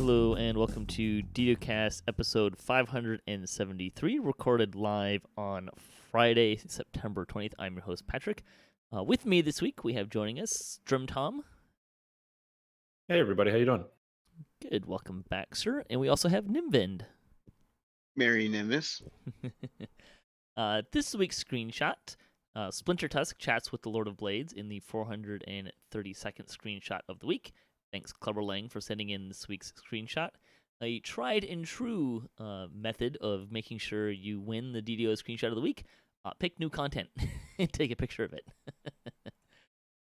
Hello and welcome to DDOCast episode 573, recorded live on Friday, September 20th. I'm your host, Patrick. With me this week, we have joining us Strimtom. Hey everybody, how you doing? Good, welcome back, sir. And we also have Nimvind. Merry Nimbus. This week's screenshot, Splinter Tusk chats with the Lord of Blades in the 432nd screenshot of the week. Thanks, Clubber Lang, for sending in this week's screenshot. A tried and true method of making sure you win the DDO screenshot of the week. Pick new content and take a picture of it.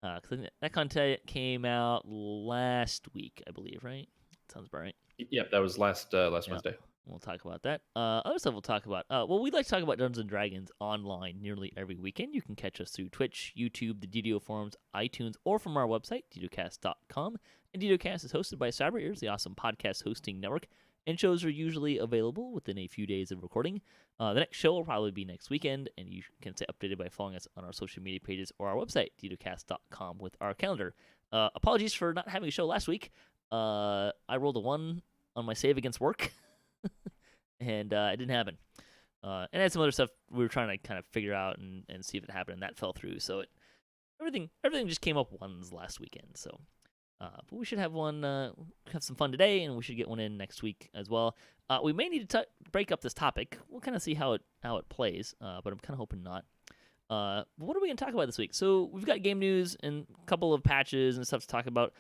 That content came out last week, I believe, right? Sounds about right. Yep, that was last Wednesday. We'll talk about that. Other stuff we'll talk about. We like to talk about Dungeons & Dragons online nearly every weekend. You can catch us through Twitch, YouTube, the DDO forums, iTunes, or from our website, DDOCast.com. And DDOCast is hosted by Cyber Ears, the awesome podcast hosting network, and shows are usually available within a few days of recording. The next show will probably be next weekend, and you can stay updated by following us on our social media pages or our website, DDOCast.com, with our calendar. Apologies for not having a show last week. I rolled a 1 on my save against work. And it didn't happen. And I had some other stuff we were trying to kind of figure out and see if it happened, and that fell through. So everything just came up ones last weekend. So, but we should have one, have some fun today, and we should get one in next week as well. We may need to break up this topic. We'll kind of see how it plays, but I'm kind of hoping not. What are we going to talk about this week? So we've got game news and a couple of patches and stuff to talk about.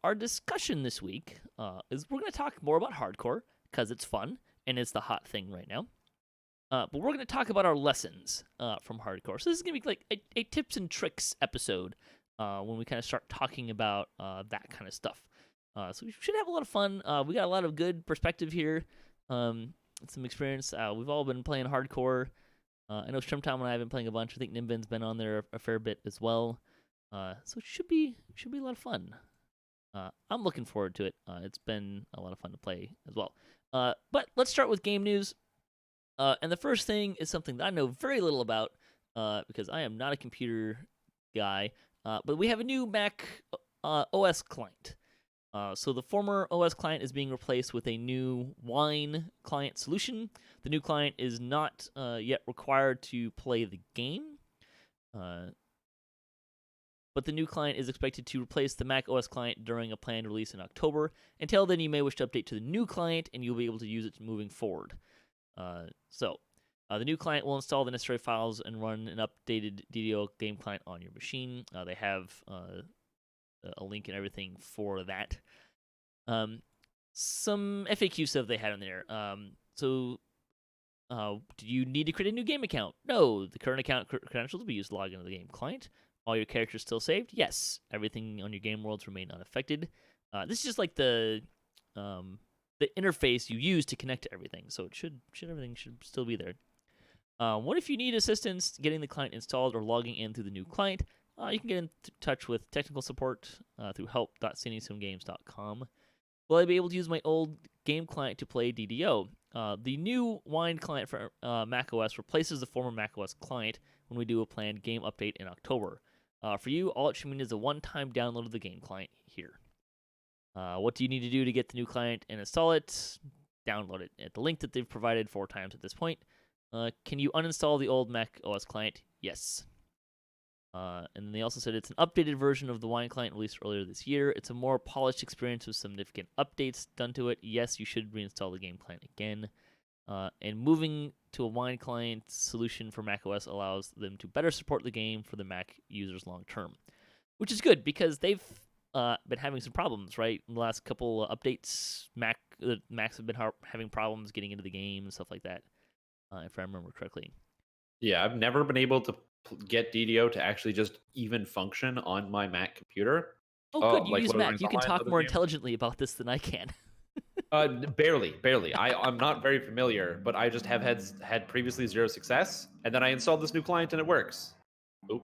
Our discussion this week is we're going to talk more about hardcore, because it's fun, and it's the hot thing right now. But we're going to talk about our lessons from hardcore. So this is going to be like a tips and tricks episode when we kind of start talking about that kind of stuff. So we should have a lot of fun. We got a lot of good perspective here, some experience. We've all been playing hardcore. I know Strimtom and I have been playing a bunch. I think Nimvind's been on there a fair bit as well. So it should be a lot of fun. I'm looking forward to it. It's been a lot of fun to play as well. But let's start with game news. And the first thing is something that I know very little about because I am not a computer guy. But we have a new Mac OS client. So the former OS client is being replaced with a new Wine client solution. The new client is not yet required to play the game. But the new client is expected to replace the Mac OS client during a planned release in October. Until then, you may wish to update to the new client, and you'll be able to use it moving forward. The new client will install the necessary files and run an updated DDO game client on your machine. They have a link and everything for that. Some FAQ stuff they had in there. Do you need to create a new game account? No, the current account credentials will be used to log into the game client. All your characters still saved? Yes. Everything on your game worlds remain unaffected. This is just like the interface you use to connect to everything. So everything should still be there. What if you need assistance getting the client installed or logging in through the new client? You can get in touch with technical support through help.sandysimgames.com. Will I be able to use my old game client to play DDO? The new Wine client for macOS replaces the former macOS client when we do a planned game update in October. For you, all it should mean is a one-time download of the game client here. What do you need to do to get the new client and install it? Download it at the link that they've provided 4 times at this point. Can you uninstall the old Mac OS client? Yes. And then they also said it's an updated version of the Wine client released earlier this year. It's a more polished experience with significant updates done to it. Yes, you should reinstall the game client again. And moving to a Wine client solution for macOS allows them to better support the game for the Mac users long term, which is good because they've been having some problems, right? In the last couple updates, Macs have been having problems getting into the game and stuff like that, if I remember correctly. Yeah, I've never been able to get DDO to actually just even function on my Mac computer. Oh, good. You use Mac. You can talk more intelligently about this than I can. Barely. I'm not very familiar, but I just have had previously 0 success, and then I installed this new client and it works. Oop.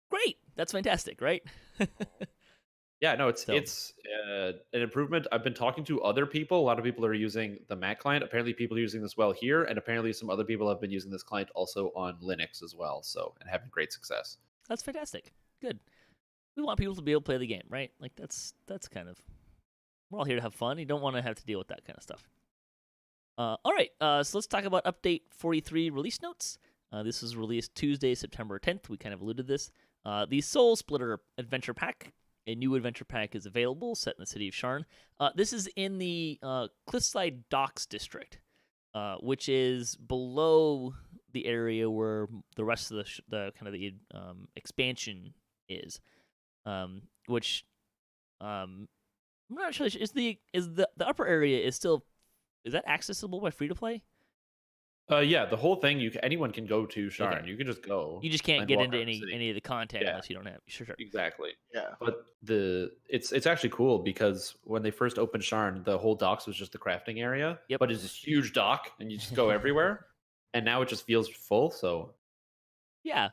Great. That's fantastic, right? Yeah, no, it's an improvement. I've been talking to other people. A lot of people are using the Mac client. Apparently, people are using this well here, and apparently some other people have been using this client also on Linux as well, and having great success. That's fantastic. Good. We want people to be able to play the game, right? Like that's kind of We're all here to have fun. You don't want to have to deal with that kind of stuff. All right, so let's talk about Update 43 release notes. This was released Tuesday, September 10th. We kind of alluded to this. The Soul Splitter Adventure Pack. A new adventure pack is available, set in the city of Sharn. This is in the Cliffside Docks district, which is below the area where the rest of the expansion is, which I'm not sure is the upper area is that accessible by free to play? Yeah, the whole thing. Anyone can go to Sharn. Okay. You can just go. You just can't and get walk into around the city. any of the content Yeah. unless you don't have. Sure. Exactly. Yeah. But it's actually cool because when they first opened Sharn, the whole docks was just the crafting area. Yep. But it's this huge dock, and you just go everywhere. And now it just feels full. So yeah,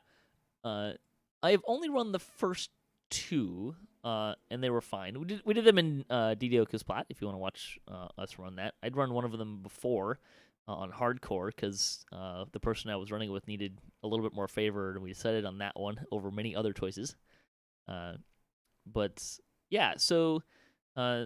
I've only run the first two, and they were fine. We did them in DDOCast Plat. If you want to watch us run that, I'd run one of them before on hardcore because the person I was running with needed a little bit more favor, and we decided on that one over many other choices. But yeah, so I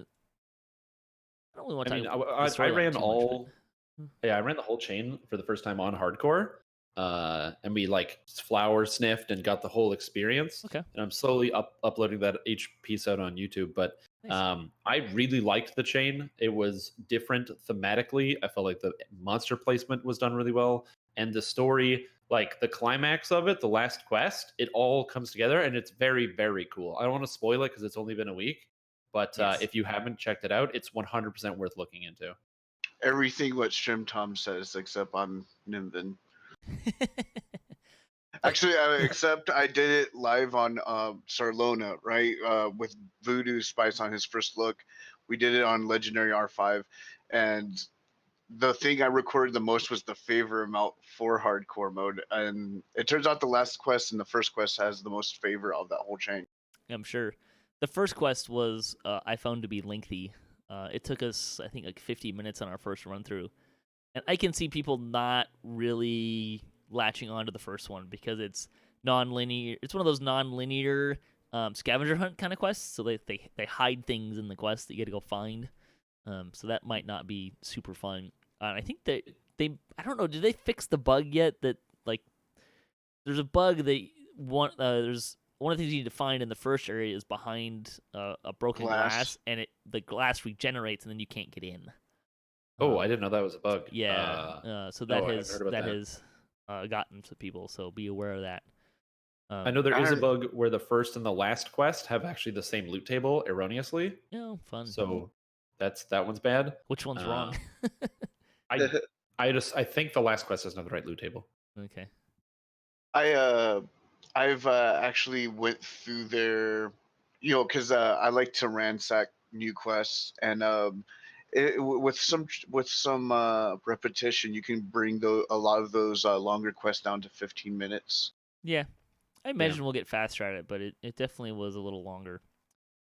don't really want to talk about the I storyline ran too all. much, Yeah, I ran the whole chain for the first time on hardcore. And we like flower sniffed and got the whole experience. Okay. And I'm slowly uploading that each piece out on YouTube. But Nice. I really liked the chain. It was different thematically. I felt like the monster placement was done really well, and the story, like the climax of it, the last quest, it all comes together, and it's very, very cool. I don't want to spoil it because it's only been a week, but Yes. if you haven't checked it out, it's 100% worth looking into. Everything what Strimtom says, except on Nimvind. Actually, except I did it live on Sarlona, right? With Voodoo Spice on his first look. We did it on Legendary R5. And the thing I recorded the most was the favor amount for hardcore mode. And it turns out the last quest and the first quest has the most favor of that whole chain. I'm sure. The first quest was I found to be lengthy. It took us, I think, like 50 minutes on our first run through, and I can see people not really latching onto the first one because it's non-linear. It's one of those non-linear scavenger hunt kind of quests. So they hide things in the quest that you got to go find. So that might not be super fun. I think that I don't know. Did they fix the bug yet? That like there's a bug that there's one of the things you need to find in the first area is behind a broken glass, and the glass regenerates, and then you can't get in. Oh, I didn't know that was a bug. Yeah, so no, that has gotten to people. So be aware of that. I know there is a bug where the first and the last quest have actually the same loot table erroneously. Fun. So that one's bad. Which one's wrong? I think the last quest doesn't have the right loot table. Okay. I've actually went through their, because I like to ransack new quests, and with some repetition, you can bring a lot of those longer quests down to 15 minutes. Yeah, I imagine we'll get faster at it, but it definitely was a little longer.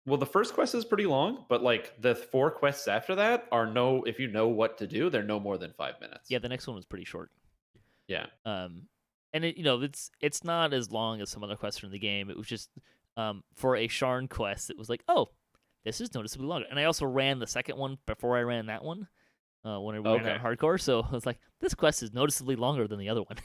Well, the first quest is pretty long, but like the 4 quests after that are if you know what to do, they're no more than 5 minutes. Yeah, the next one was pretty short. Yeah. And it's not as long as some other quests from the game. It was just for a Sharn quest, it was like, oh, this is noticeably longer. And I also ran the second one before I ran that one when I ran on hardcore. So I was like, this quest is noticeably longer than the other one.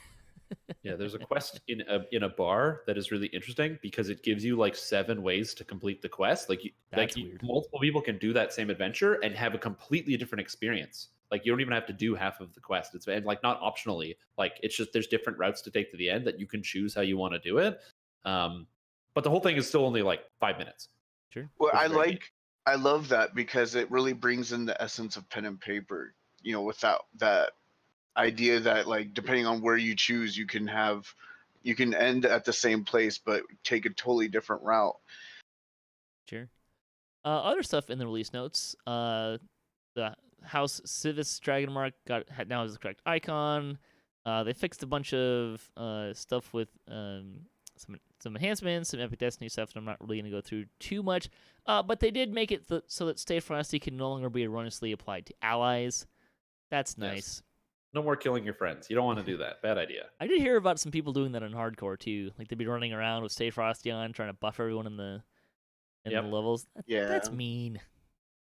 Yeah, there's a quest in a bar that is really interesting because it gives you like 7 ways to complete the quest. That's weird. Multiple people can do that same adventure and have a completely different experience. Like you don't even have to do half of the quest. It's like not optionally. Like it's just there's different routes to take to the end that you can choose how you want to do it. But the whole thing is still only like 5 minutes. Sure. Well, I love that because it really brings in the essence of pen and paper. Without that idea that like depending on where you choose, you can end at the same place but take a totally different route. Sure. Other stuff in the release notes. The House Civis Dragon Mark now has the correct icon. They fixed a bunch of stuff with some enhancements, some Epic Destiny stuff that I'm not really going to go through too much. But they did make it so that Stay Frosty can no longer be erroneously applied to allies. That's nice. Yes. No more killing your friends. You don't want to do that. Bad idea. I did hear about some people doing that on hardcore too. Like they'd be running around with Stay Frosty on, trying to buff everyone in the levels. That's mean.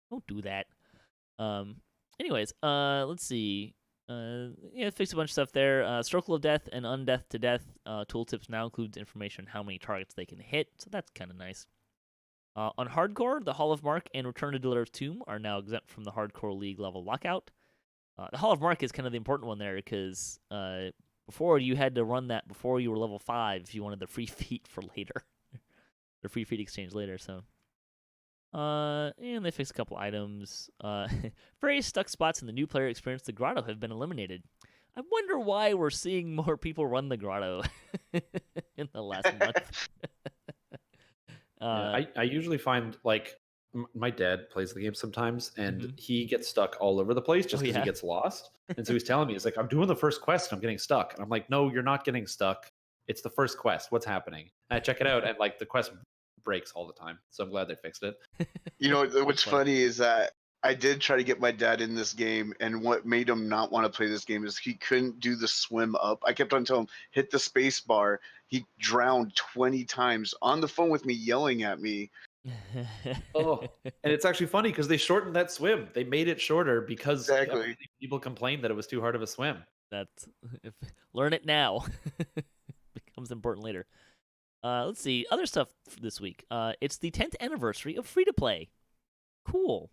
Don't do that. Anyways, let's see. Fix a bunch of stuff there. Circle of Death and Undeath to Death tooltips now includes information on how many targets they can hit, so that's kind of nice. On Hardcore, the Hall of Mark and Return to Dealer's Tomb are now exempt from the Hardcore League level lockout. The Hall of Mark is kind of the important one there because before you had to run that before you were level 5 if you wanted the free feat for later. The free feat exchange later, so. And they fixed a couple items. Various stuck spots in the new player experience, the Grotto, have been eliminated. I wonder why we're seeing more people run the Grotto in the last month. I usually find, like, my dad plays the game sometimes, and he gets stuck all over the place just because he gets lost. And so he's telling me, he's like, I'm doing the first quest and I'm getting stuck. And I'm like, no, you're not getting stuck. It's the first quest. What's happening? And I check it out, and like the quest breaks all the time. So I'm glad they fixed it. You know, what's funny is that I did try to get my dad in this game, and what made him not want to play this game is he couldn't do the swim up. I kept on telling him, hit the space bar. He drowned 20 times on the phone with me, yelling at me. Oh, and it's actually funny because they shortened that swim. They made it shorter because people complained that it was too hard of a swim. Learn it now. Becomes important later. Let's see other stuff this week. It's the 10th anniversary of free to play. Cool.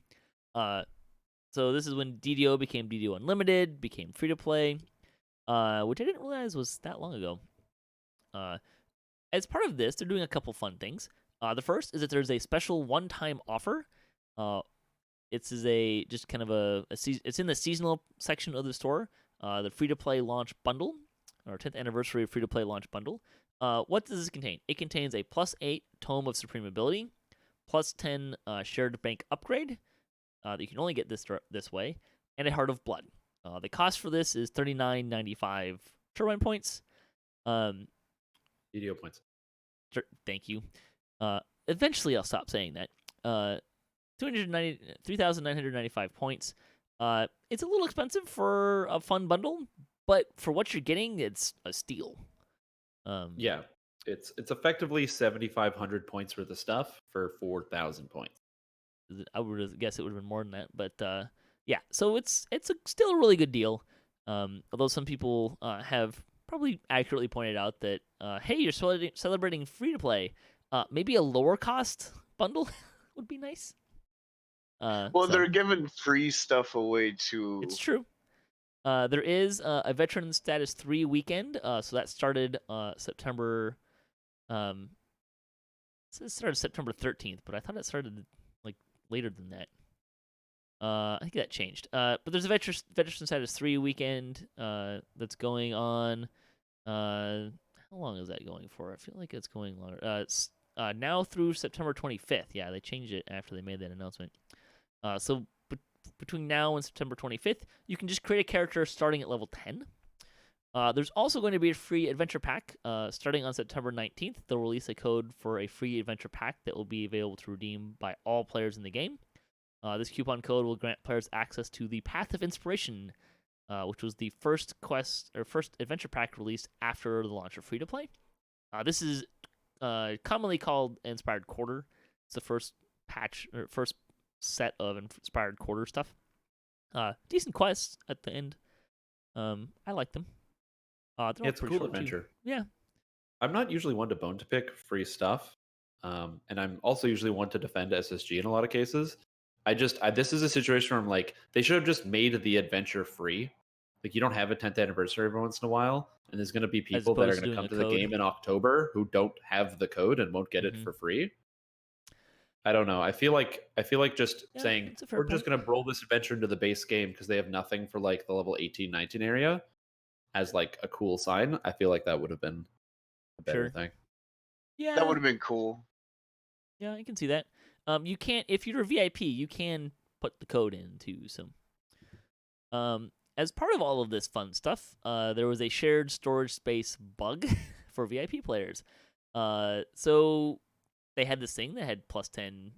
So this is when DDO became DDO Unlimited, became free to play, which I didn't realize was that long ago. As part of this, they're doing a couple fun things. The first is that there's a special one-time offer. It's just kind of it's in the seasonal section of the store. The free-to-play launch bundle, or 10th anniversary free-to-play launch bundle. What does this contain? It contains a +8 Tome of Supreme Ability, +10 Shared Bank upgrade that you can only get this way, and a Heart of Blood. The cost for this is $39.95 Turbine points. DDO points. Thank you. Eventually, I'll stop saying that. 3,995 points. It's a little expensive for a fun bundle, but for what you're getting, it's a steal. Yeah, it's effectively 7,500 points worth of stuff for 4,000 points. I would guess it would have been more than that, but yeah. So it's still a really good deal. Although some people have probably accurately pointed out that hey, you're celebrating free to play. Maybe a lower cost bundle would be nice. They're giving free stuff away too. It's true. There is a Veteran Status 3 weekend, so that started September. It started September 13th, but I thought it started like later than that. I think that changed. But there's a Veteran Status 3 weekend that's going on. How long is that going for? I feel like it's going longer. It's now through September 25th. Yeah, they changed it after they made that announcement. So between now and September 25th, you can just create a character starting at level 10. There's also going to be a free adventure pack starting on September 19th. They'll release a code for a free adventure pack that will be available to redeem by all players in the game. This coupon code will grant players access to the Path of Inspiration, which was the first adventure pack released after the launch of free to play. This is commonly called Inspired Quarter. It's the first set of Inspired Quarter stuff. Decent quests at the end. I like them. It's a cool adventure. Too. Yeah. I'm not usually one to bone to pick free stuff, and I'm also usually one to defend SSG in a lot of cases. This is a situation where I'm like, they should have just made the adventure free. Like, you don't have a 10th anniversary every once in a while, and there's going to be people that are going to come to the game in October who don't have the code and won't get it for free. I don't know. I feel like just saying we're just going to roll this adventure into the base game because they have nothing for like the level 18, 19 area as like a cool sign. I feel like that would have been a better thing. Yeah, that would have been cool. Yeah, I can see that. You can't, if you're a VIP, you can put the code in too. So, as part of all of this fun stuff, there was a shared storage space bug for VIP players. So they had this thing that had +10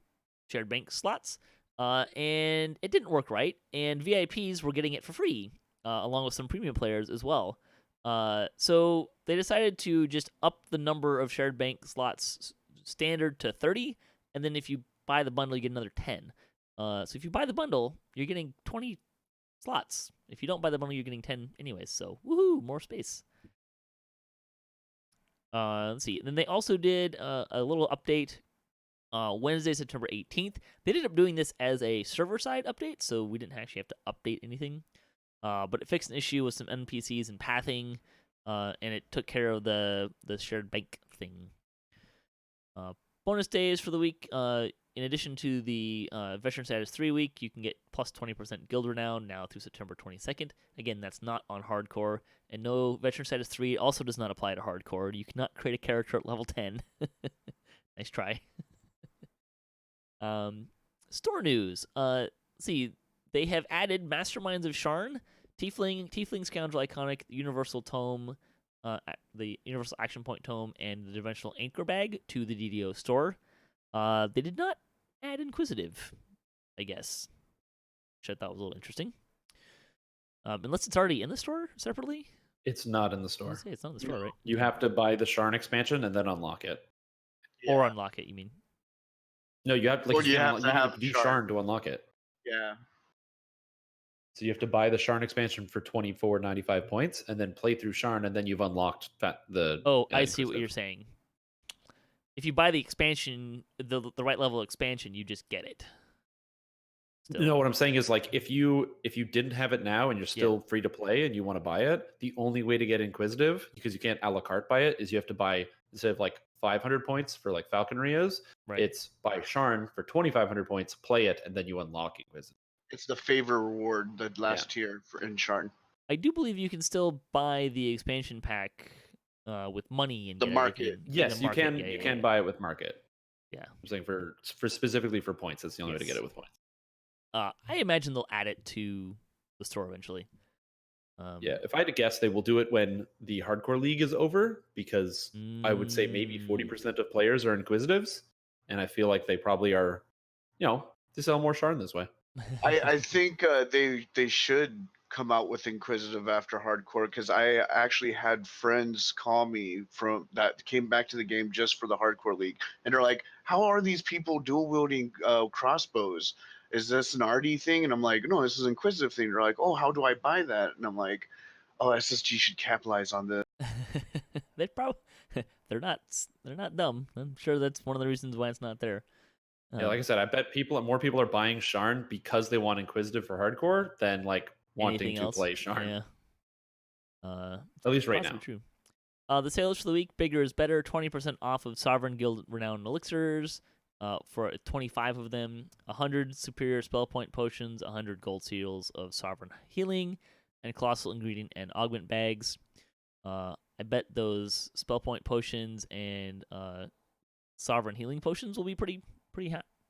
shared bank slots, and it didn't work right. And VIPs were getting it for free, along with some premium players as well. So they decided to just up the number of shared bank slots standard to 30, and then if you buy the bundle, you get another 10. So if you buy the bundle, you're getting 20 slots. If you don't buy the bundle, you're getting 10 anyways. So woohoo, more space. Let's see. Then they also did a little update Wednesday, September 18th. They ended up doing this as a server-side update, so we didn't actually have to update anything. But it fixed an issue with some NPCs and pathing, and it took care of the shared bank thing. Bonus days for the week. In addition to the Veteran Status 3 week, you can get plus 20% Guild Renown now through September 22nd. Again, that's not on Hardcore. And no, Veteran Status 3 also does not apply to Hardcore. You cannot create a character at level 10. Nice try. Store news. See, they have added Masterminds of Sharn, Tiefling Scoundrel Iconic, Universal Tome, the Universal Action Point Tome, and the Dimensional Anchor Bag to the DDO store. They did not add Inquisitive, I guess, which I thought was a little interesting. Unless it's already in the store separately. It's not in the store. Say it's not in the store, right? You have to buy the Sharn expansion and then unlock it. Yeah. Or unlock it, you mean? No, you have, like, Or you have to have do Sharn. Sharn to unlock it. Yeah. So you have to buy the Sharn expansion for 24.95 points, and then play through Sharn, and then you've unlocked the. Oh, I see what you're saying. If you buy the expansion, the right level expansion, you just get it. Still. No, what I'm saying is, like, if you didn't have it now and you're still free to play and you want to buy it, the only way to get Inquisitive, because you can't a la carte buy it, is you have to buy, instead of like 500 points for like Falcon Rios, Right. it's buy Sharn for 2,500 points, play it, and then you unlock Inquisitive. It's the favor reward, the last tier for in Sharn. I do believe you can still buy the expansion pack with money and the market. Yes, you can. You can buy it with market. Yeah, I'm saying for specifically for points. That's the only way to get it with points. I imagine they'll add it to the store eventually. Yeah, if I had to guess, they will do it when the Hardcore League is over, because I would say maybe 40% of players are Inquisitives, and I feel like they probably are, to sell more Sharn this way. I think they should come out with Inquisitive after Hardcore, because I actually had friends call me from that came back to the game just for the Hardcore League, and they're like, "How are these people dual wielding crossbows? Is this an RD thing?" And I'm like, "No, this is an Inquisitive thing." They're like, "Oh, how do I buy that?" And I'm like, "Oh, SSG should capitalize on this." They're not dumb. I'm sure that's one of the reasons why it's not there. Yeah, like I said, I bet more people are buying Sharn because they want Inquisitive for Hardcore than like wanting to play Sharn. Yeah. At least right now. True. The sales for the week, bigger is better. 20% off of Sovereign Guild Renowned Elixirs for 25 of them. 100 superior spell point potions. 100 gold seals of Sovereign Healing, and Colossal Ingredient and Augment bags. I bet those spell point potions and Sovereign Healing potions will be pretty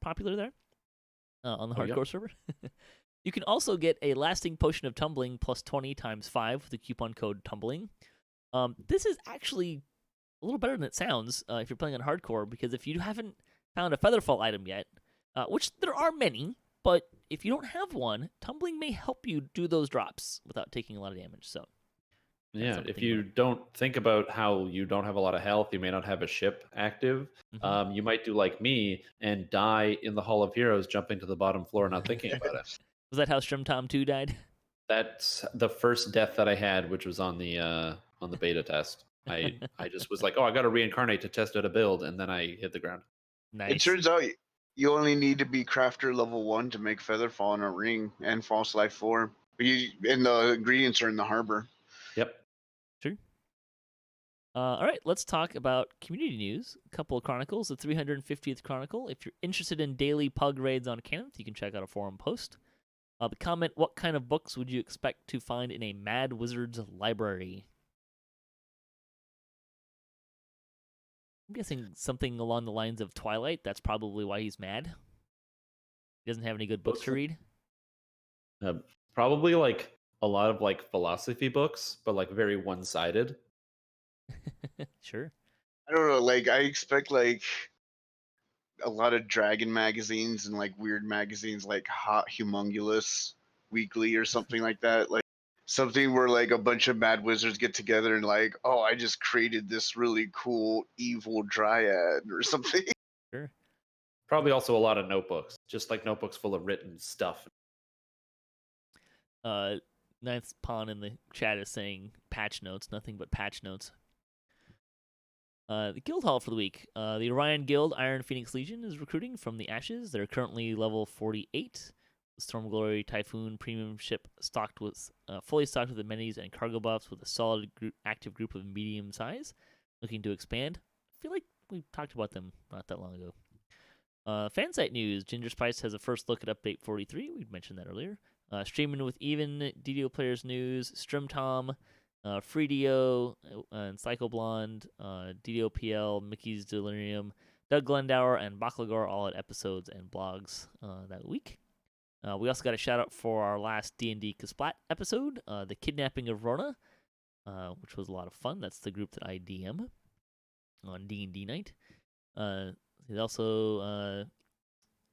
popular there on the Hardcore server. You can also get a Lasting Potion of Tumbling plus 20 times 5 with the coupon code TUMBLING. This is actually a little better than it sounds if you're playing on Hardcore, because if you haven't found a Featherfall item yet, which there are many, but if you don't have one, Tumbling may help you do those drops without taking a lot of damage. So yeah, if you don't think about how you don't have a lot of health, you may not have a ship active. Mm-hmm. You might do like me and die in the Hall of Heroes, jumping to the bottom floor, not thinking about it. Was that how Strimtom 2 died? That's the first death that I had, which was on the beta test. I just was like, oh, I got to reincarnate to test out a build, and then I hit the ground. Nice. It turns out you only need to be Crafter level 1 to make Featherfall in a ring and False Life 4. And the ingredients are in the harbor. Yep. True. All right, let's talk about community news. A couple of chronicles. The 350th Chronicle. If you're interested in daily pug raids on Cannith, you can check out a forum post. The comment, what kind of books would you expect to find in a Mad Wizard's library? I'm guessing something along the lines of Twilight. That's probably why he's mad. He doesn't have any good books to read. Probably like a lot of like philosophy books, but like very one-sided. Sure. I don't know. Like I expect like a lot of dragon magazines and like weird magazines like Hot Humongulous Weekly or something like that. Like something where like a bunch of mad wizards get together and like, oh, I just created this really cool evil dryad or something. Sure. Probably also a lot of notebooks, just like notebooks full of written stuff. Ninth Pawn in the chat is saying patch notes, nothing but patch notes. The guild hall for the week. The Orion Guild Iron Phoenix Legion is recruiting from the Ashes. They're currently level 48. The Storm Glory Typhoon premium ship stocked with fully stocked with amenities and cargo buffs with a solid active group of medium size, looking to expand. I feel like we talked about them not that long ago. Fansite news. Ginger Spice has a first look at update 43. We mentioned that earlier. Streaming with Even, DDO Players News, Strimtom, FreeDO, and Cycleblonde, DDOPL, Mickey's Delirium, Doug Glendower, and Baklagor all had episodes and blogs that week. We also got a shout out for our last D&D Kasplat episode, The Kidnapping of Rona, which was a lot of fun. That's the group that I DM on D&D night. It also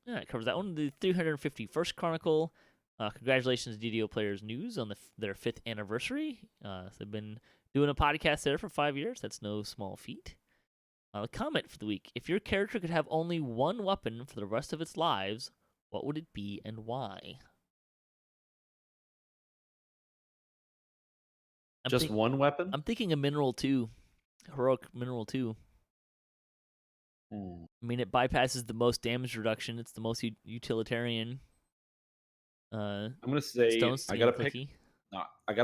it covers that one. The 351st Chronicle. Congratulations, DDO Players News, on their 5th anniversary. They've been doing a podcast there for 5 years. That's no small feat. The comment for the week. If your character could have only one weapon for the rest of its lives, what would it be and why? Just one weapon? I'm thinking a Mineral 2. Heroic Mineral 2. I mean, it bypasses the most damage reduction. It's the most utilitarian. I'm gonna say I gotta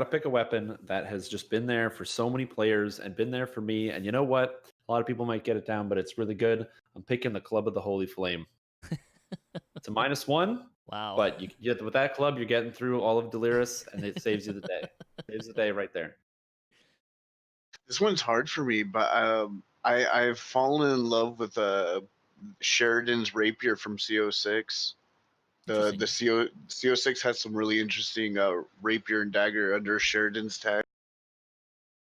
pick a weapon that has just been there for so many players and been there for me. And you know what? A lot of people might get it down, but it's really good. I'm picking the Club of the Holy Flame. It's a -1. Wow. But with that club, you're getting through all of Delirious, and it saves you the day. Saves the day right there. This one's hard for me, but I've fallen in love with Sheridan's rapier from CO6. The CO6 has some really interesting rapier and dagger under Sheridan's tag.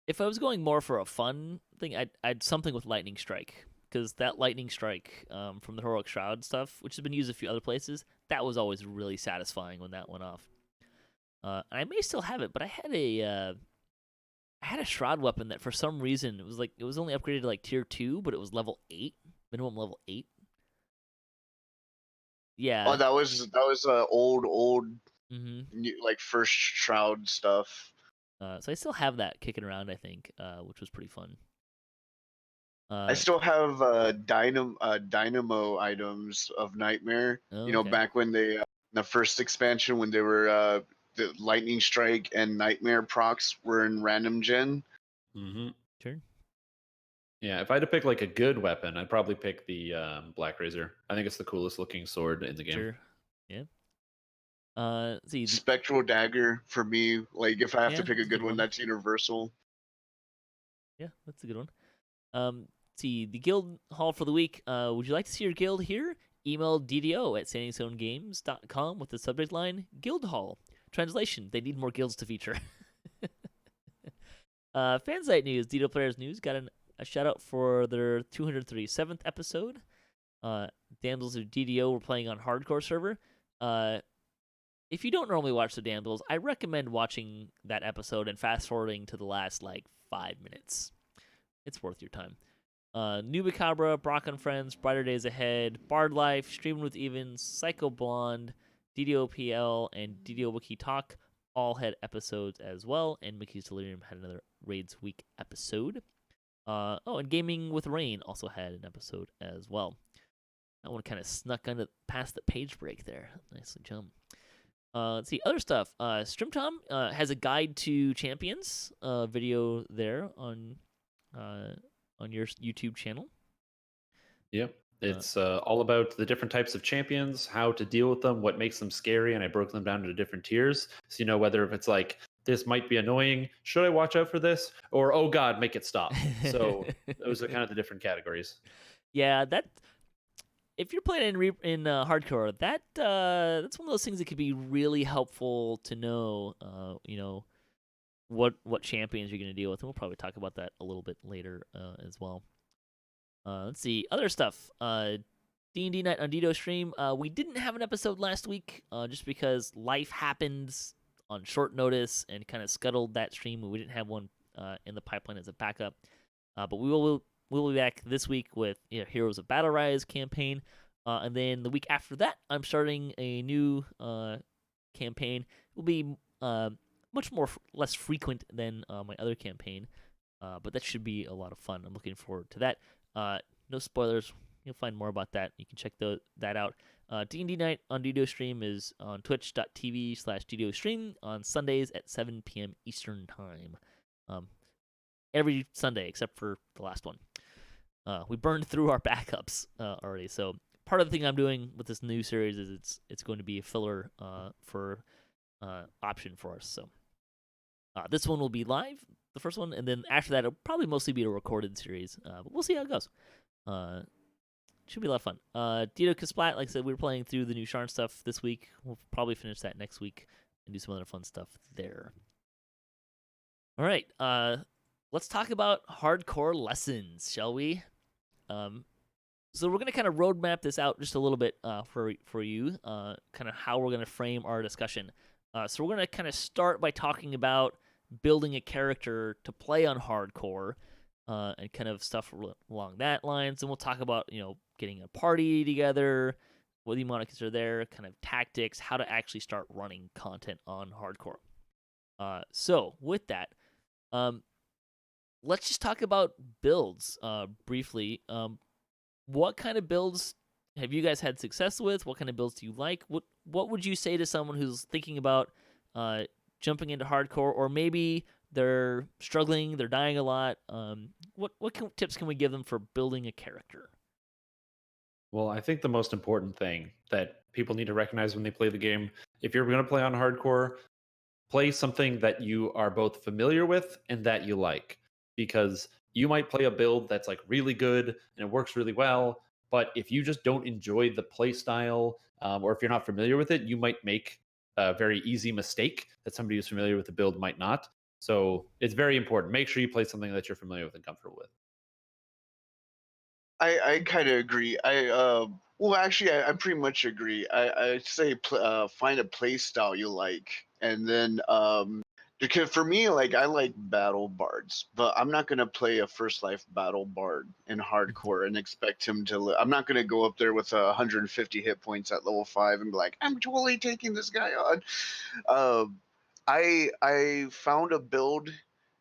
If I was going more for a fun thing, I'd something with Lightning Strike, because that Lightning Strike from the Heroic Shroud stuff, which has been used a few other places, that was always really satisfying when that went off. I may still have it, but I had a Shroud weapon that for some reason it was only upgraded to like tier 2, but it was level 8, minimum level 8. Yeah. Oh, that was old like first Shroud stuff. So I still have that kicking around, I think, which was pretty fun. I still have dynamo items of Nightmare. Oh, you know, okay. back when they the first expansion when they were the Lightning Strike and Nightmare procs were in random gen. Mm-hmm. Sure. Yeah, if I had to pick like a good weapon, I'd probably pick the Black Razor. I think it's the coolest looking sword in the game. Sure. Yeah. See, Spectral Dagger for me. Like if I have to pick a good one, that's universal. Yeah, that's a good one. See, the guild hall for the week. Would you like to see your guild here? Email DDO@SandingStoneGames.com with the subject line Guild Hall. Translation: they need more guilds to feature. Fansite news. DDO Players News got a shout out for their 237th episode. Damsels of DDO were playing on hardcore server. If you don't normally watch the Damsels, I recommend watching that episode and fast forwarding to the last 5 minutes. It's worth your time. Nubicabra, Brock and Friends, Brighter Days Ahead, Bard Life, Streaming with Even, Psycho Blonde, DDOPL, and DDO Wiki Talk all had episodes as well, and Mickey's Delirium had another Raids Week episode. And Gaming with Rain also had an episode as well. That one kind of snuck past the page break there. Nicely jumped. Let's see, other stuff. Strimtom has a guide to champions video there on your YouTube channel. Yep. It's all about the different types of champions, how to deal with them, what makes them scary, and I broke them down into different tiers. So you know whether if it's like, this might be annoying, should I watch out for this? Or, oh god, make it stop. So those are kind of the different categories. Yeah, if you're playing in hardcore, that's one of those things that could be really helpful to know. What champions you're going to deal with, and we'll probably talk about that a little bit later as well. Let's see, other stuff. D&D Night on Dido stream. We didn't have an episode last week just because life happened on short notice and kind of scuttled that stream. We didn't have one in the pipeline as a backup. But we'll be back this week with Heroes of Battle Rise campaign. And then the week after that, I'm starting a new campaign. It will be much less frequent than my other campaign, but that should be a lot of fun. I'm looking forward to that. No spoilers. You'll find more about that. You can check that out. D&D night on DDO Stream is on twitch.tv/DDO Stream on Sundays at 7 p.m. Eastern Time. Every Sunday except for the last one. We burned through our backups already, so part of the thing I'm doing with this new series is it's going to be a filler for option for us. So this one will be live, the first one, and then after that it'll probably mostly be a recorded series. But we'll see how it goes. Should be a lot of fun. DDOCast Splat, like I said, we were playing through the new Sharn stuff this week. We'll probably finish that next week and do some other fun stuff there. All right, let's talk about hardcore lessons, shall we? So we're going to kind of roadmap this out just a little bit for you, kind of how we're going to frame our discussion. So we're going to kind of start by talking about building a character to play on hardcore and kind of stuff along that lines. And we'll talk about, getting a party together, what you want to consider there, kind of tactics, how to actually start running content on hardcore. So with that, let's just talk about builds briefly. What kind of builds have you guys had success with? What kind of builds do you like? What would you say to someone who's thinking about jumping into hardcore, or maybe they're struggling, they're dying a lot? What tips can we give them for building a character? Well, I think the most important thing that people need to recognize when they play the game, if you're going to play on hardcore, play something that you are both familiar with and that you like. Because you might play a build that's like really good and it works really well, but if you just don't enjoy the play style, or if you're not familiar with it, you might make a very easy mistake that somebody who's familiar with the build might not. So it's very important. Make sure you play something that you're familiar with and comfortable with. I kind of agree. I pretty much agree. I say find a play style you like, and then because for me, like, I like battle bards, but I'm not gonna play a first life battle bard in hardcore and expect him to. I'm not gonna go up there with 150 hit points at level 5 and be like, I'm totally taking this guy on. I found a build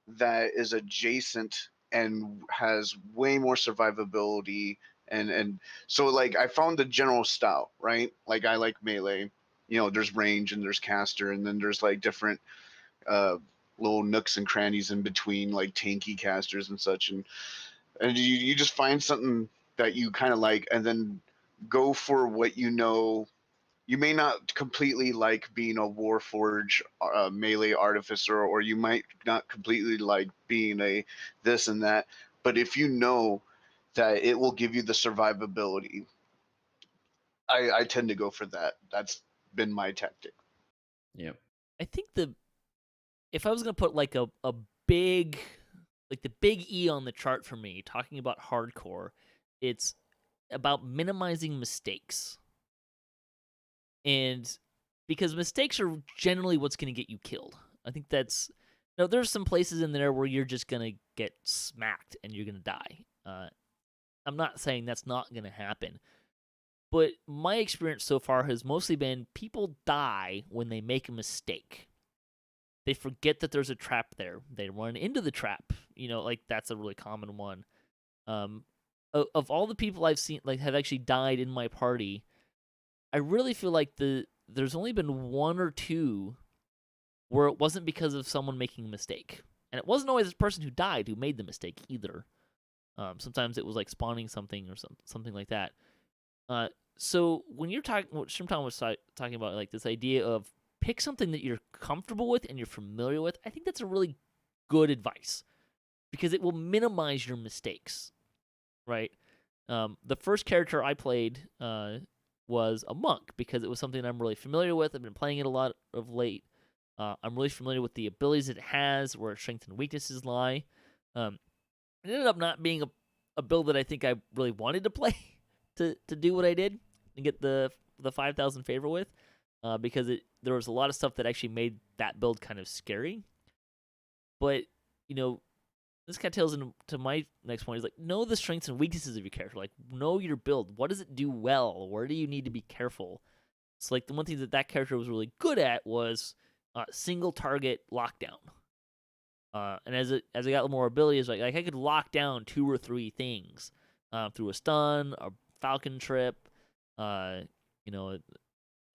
that is adjacent and has way more survivability, and so, like, I found the general style, right? Like, I like melee. There's range and there's caster, and then there's like different uh little nooks and crannies in between, like tanky casters and such, and you just find something that you kind of like, and then go for what you may not completely like being a Warforge melee artificer, or you might not completely like being a this and that. But if you know that it will give you the survivability, I tend to go for that. That's been my tactic. Yeah. I think if I was gonna put like a big, like the big E on the chart for me, talking about hardcore, it's about minimizing mistakes. And because mistakes are generally what's going to get you killed. I think that's... Now, there's some places in there where you're just going to get smacked and you're going to die. I'm not saying that's not going to happen. But my experience so far has mostly been people die when they make a mistake. They forget that there's a trap there. They run into the trap. Like, that's a really common one. Of all the people I've seen, like, have actually died in my party, I really feel like there's only been one or two where it wasn't because of someone making a mistake. And it wasn't always the person who died who made the mistake either. Sometimes it was like spawning something or something like that. So when you're talking, what Strimtom was talking about, like this idea of pick something that you're comfortable with and you're familiar with, I think that's a really good advice because it will minimize your mistakes, right? The first character I played was a monk because it was something I'm really familiar with. I've been playing it a lot of late. I'm really familiar with the abilities it has, where its strengths and weaknesses lie. It ended up not being a build that I think I really wanted to play to do what I did and get the 5,000 favor with, because there was a lot of stuff that actually made that build kind of scary. But this kind of tails into my next point is like, know the strengths and weaknesses of your character. Like, know your build. What does it do well? Where do you need to be careful? So like the one thing that character was really good at was single target lockdown. And as it got more abilities, like I could lock down 2 or 3 things through a stun, a falcon trip, you know,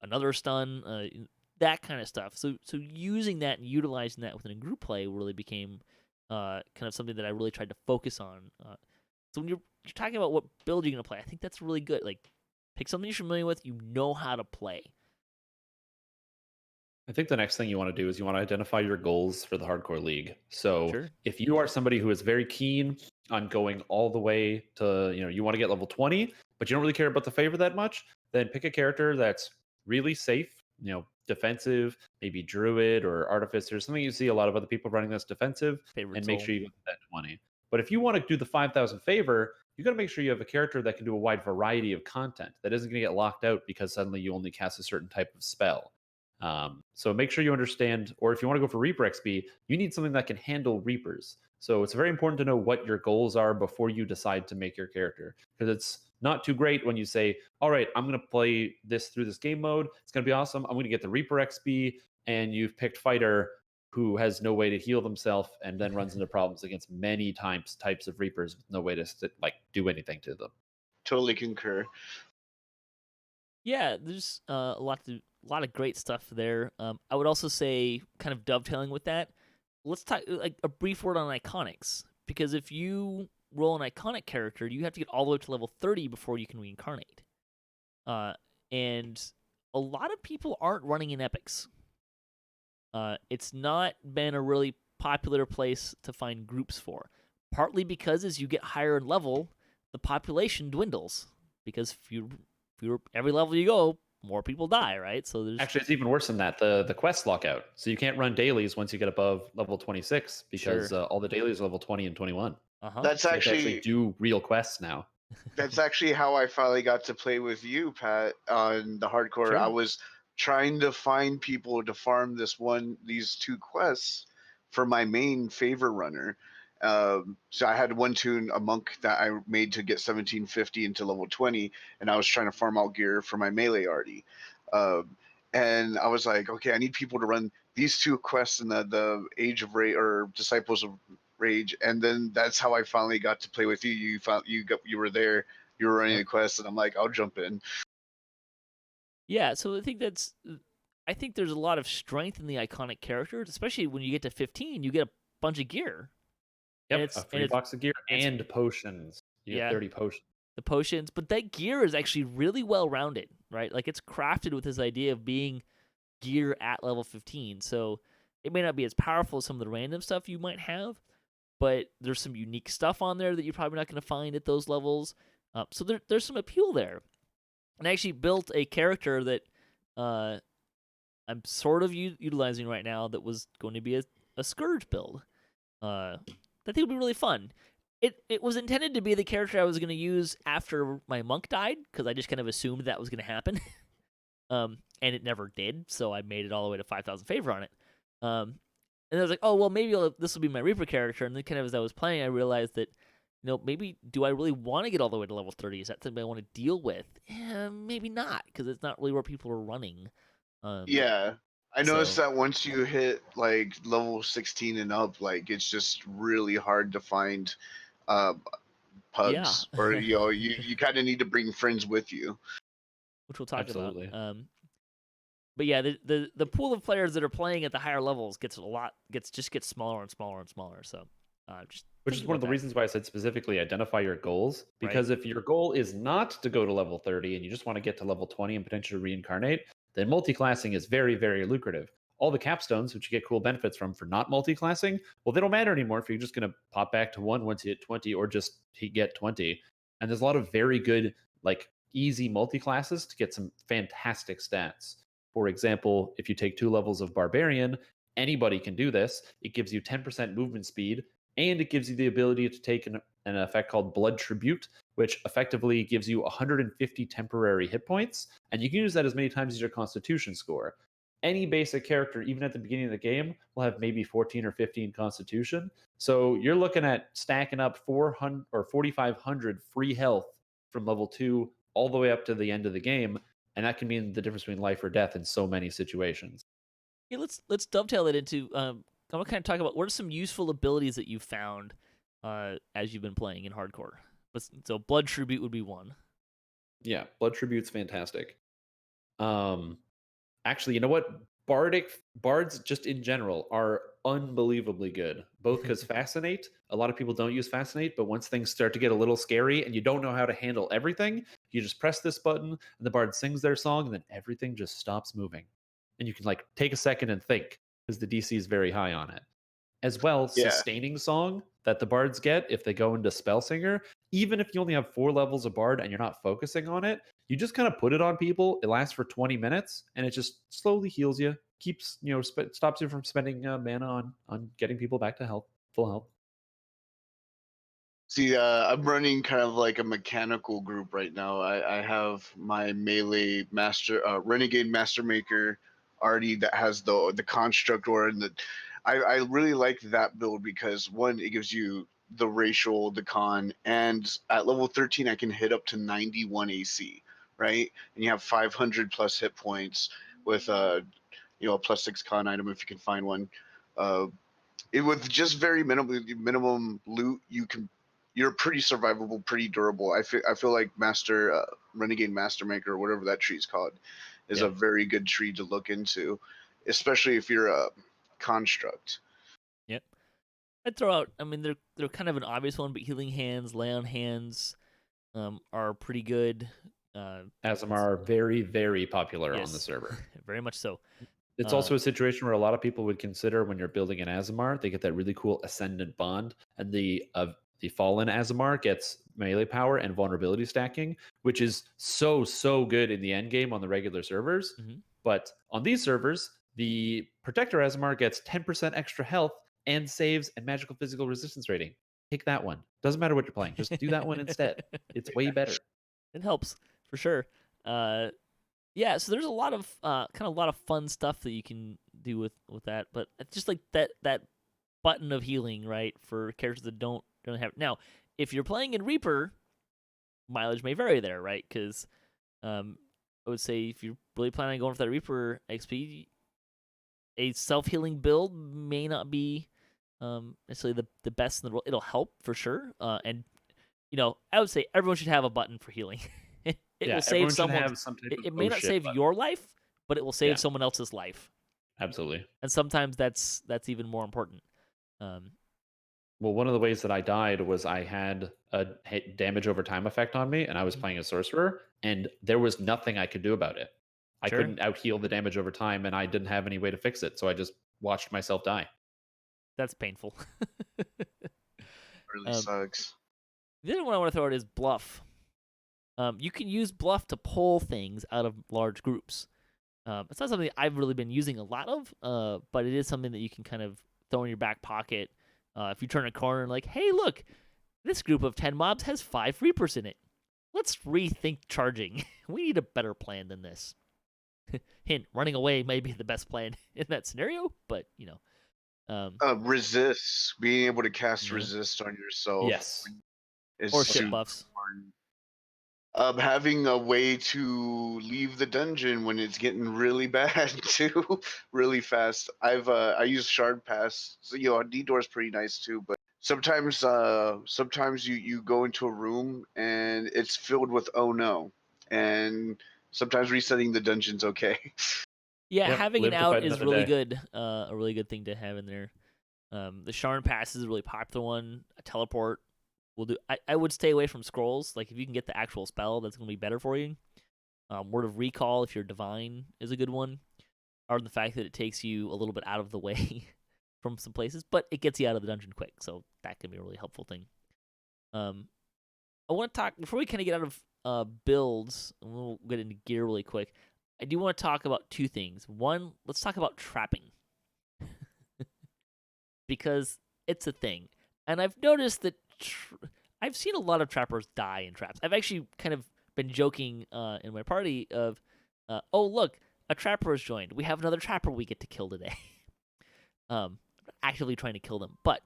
another stun, that kind of stuff. So using that and utilizing that within a group play really became kind of something that I really tried to focus on. So when you're talking about what build you're gonna play, I think that's really good. Like, pick something you're familiar with, you know how to play. I think the next thing you want to do is you want to identify your goals for the hardcore league. So Sure. if you are somebody who is very keen on going all the way to, you want to get level 20, but you don't really care about the favor that much, then pick a character that's really safe, defensive, maybe druid or artificer, something you see a lot of other people running that's defensive, Favorite and make soul. sure you get that 20. But if you want to do the 5,000 favor, you got to make sure you have a character that can do a wide variety of content that isn't going to get locked out because suddenly you only cast a certain type of spell. So make sure you understand, or if you want to go for Reaper XP, you need something that can handle Reapers. So it's very important to know what your goals are before you decide to make your character, because it's not too great when you say, all right, I'm going to play this through this game mode. It's going to be awesome. I'm going to get the Reaper XP, and you've picked fighter who has no way to heal themselves and then runs into problems against many types of Reapers with no way to do anything to them. Totally concur. Yeah, there's a lot of great stuff there. I would also say, kind of dovetailing with that, let's talk like a brief word on iconics, because if you roll an iconic character, you have to get all the way to level 30 before you can reincarnate. And a lot of people aren't running in epics. It's not been a really popular place to find groups for, partly because as you get higher in level, the population dwindles, because every level you go, more people die, right? So there's Actually, it's even worse than that. The quests lock out, so you can't run dailies once you get above level 26 because all the dailies are level 20 and 21. That's So you have to actually do real quests now. that's actually how I finally got to play with you, Pat, on the hardcore. Sure. I was trying to find people to farm these 2 quests for my main favor runner. So I had one tune, a monk that I made to get 1750 into level 20, and I was trying to farm out gear for my melee arty. And I was like, okay, I need people to run these 2 quests in the Age of Rage or Disciples of Rage, and then that's how I finally got to play with you. You were there, you were running the quest, and I'm like, I'll jump in. Yeah, so I think there's a lot of strength in the iconic characters, especially when you get to 15, you get a bunch of gear. Yep, a free box of gear and potions. You get 30 potions. The potions, but that gear is actually really well rounded, right? Like, it's crafted with this idea of being gear at level 15. So it may not be as powerful as some of the random stuff you might have, but there's some unique stuff on there that you're probably not going to find at those levels. So there's some appeal there. And I actually built a character that I'm sort of utilizing right now that was going to be a Scourge build. That I think would be really fun. It was intended to be the character I was going to use after my monk died, because I just kind of assumed that was going to happen. And it never did, so I made it all the way to 5,000 favor on it. And I was like, oh, well, maybe this will be my Reaper character. And then kind of as I was playing, I realized that, maybe do I really want to get all the way to level 30? Is that something I want to deal with? Maybe not, because it's not really where people are running. Yeah. I noticed that once you hit like level 16 and up, like it's just really hard to find pugs, or you kind of need to bring friends with you, which we'll talk about. But yeah, the pool of players that are playing at the higher levels gets smaller and smaller and smaller. So which is one of the reasons why I said specifically identify your goals, because if your goal is not to go to level 30 and you just want to get to level 20 and potentially reincarnate, then multi-classing is very, very lucrative. All the capstones, which you get cool benefits from for not multi-classing, well, they don't matter anymore if you're just going to pop back to 1 once you hit 20, or just get 20. And there's a lot of very good, easy multi-classes to get some fantastic stats. For example, if you take 2 levels of Barbarian, anybody can do this. It gives you 10% movement speed, and it gives you the ability to take an effect called Blood Tribute, which effectively gives you 150 temporary hit points, and you can use that as many times as your Constitution score. any basic character, even at the beginning of the game, will have maybe 14 or 15 Constitution. So you're looking at stacking up 400 or 4,500 free health from level 2 all the way up to the end of the game, and that can mean the difference between life or death in so many situations. Yeah, let's dovetail it into. I want to kind of talk about what are some useful abilities that you've found as you've been playing in hardcore. So Blood Tribute would be one. Yeah, Blood Tribute's fantastic. Actually, you know what? Bards just in general are unbelievably good. Both because Fascinate, a lot of people don't use Fascinate, but once things start to get a little scary and you don't know how to handle everything, you just press this button and the bard sings their song and then everything just stops moving. And you can like take a second and think because the DC is very high on it. As well, Yeah. sustaining song that the bards get if they go into Spell Singer, even if you only have 4 levels of bard and you're not focusing on it, you just kind of put it on people. It lasts for 20 minutes and it just slowly heals you, keeps, stops you from spending mana on getting people back to full health. See, I'm running kind of like a mechanical group right now. I have my melee master, renegade master maker, already that has the construct or and the. I really like that build because one, it gives you the racial, the con, and at level 13 I can hit up to 91 AC, right? And you have 500 plus hit points with a +6 con item if you can find one. With just very minimum loot, you're pretty survivable, pretty durable. I feel like Renegade Master Maker, or whatever that tree's called, is a very good tree to look into, especially if you're a construct. Yep. I'd throw out. I mean, they're kind of an obvious one, but Healing Hands, Lay on Hands, are pretty good. Aasimar are very, very popular on the server. Very much so. It's also a situation where a lot of people would consider when you're building an Aasimar, they get that really cool Ascendant Bond, and the Fallen Aasimar gets melee power and vulnerability stacking, which is so good in the end game on the regular servers. Mm-hmm. But on these servers, the Protector Aasimar gets 10% extra health and saves and magical physical resistance rating. Take that one. Doesn't matter what you're playing. Just do that one instead. It's way better. It helps for sure. Yeah, so there's a lot of a lot of fun stuff that you can do with that, but it's just like that button of healing, right, for characters that don't have. Now, if you're playing in Reaper, mileage may vary there, right? Because I would say if you're really planning on going for that Reaper XP, a self-healing build may not be necessarily the best in the world. It'll help for sure, and I would say everyone should have a button for healing. It will save someone. It may not save your life, but it will save someone else's life. Absolutely. And sometimes that's even more important. Well, one of the ways that I died was I had a damage over time effect on me, and I was playing a sorcerer, and there was nothing I could do about it. I couldn't out heal the damage over time, and I didn't have any way to fix it, so I just watched myself die. That's painful. Really sucks. The other one I want to throw out is bluff. You can use bluff to pull things out of large groups. It's not something I've really been using a lot of, but it is something that you can kind of throw in your back pocket. If you turn a corner and like, hey, look, this group of 10 mobs has 5 Reapers in it. Let's rethink charging. We need a better plan than this. Hint, running away may be the best plan in that scenario, but, resist, being able to cast resist on yourself. Yes. Or shit buffs. Having a way to leave the dungeon when it's getting really bad too, really fast. I use Shard Pass, so D-Door is pretty nice too. But sometimes you go into a room and it's filled with oh no, and sometimes resetting the dungeon's okay. Yeah, having an out is really good. A really good thing to have in there. The Shard Pass is a really popular one. A teleport. I would stay away from scrolls. Like if you can get the actual spell, that's gonna be better for you. Word of Recall, if you're divine, is a good one. Or the fact that it takes you a little bit out of the way from some places, but it gets you out of the dungeon quick, so that can be a really helpful thing. I want to talk before we kind of get out of builds, and we'll get into gear really quick. I do want to talk about 2 things. One, let's talk about trapping. Because it's a thing. And I've noticed that I've seen a lot of trappers die in traps. I've actually kind of been joking in my party of, oh, look, a trapper has joined. We have another trapper we get to kill today. I'm not actively trying to kill them, but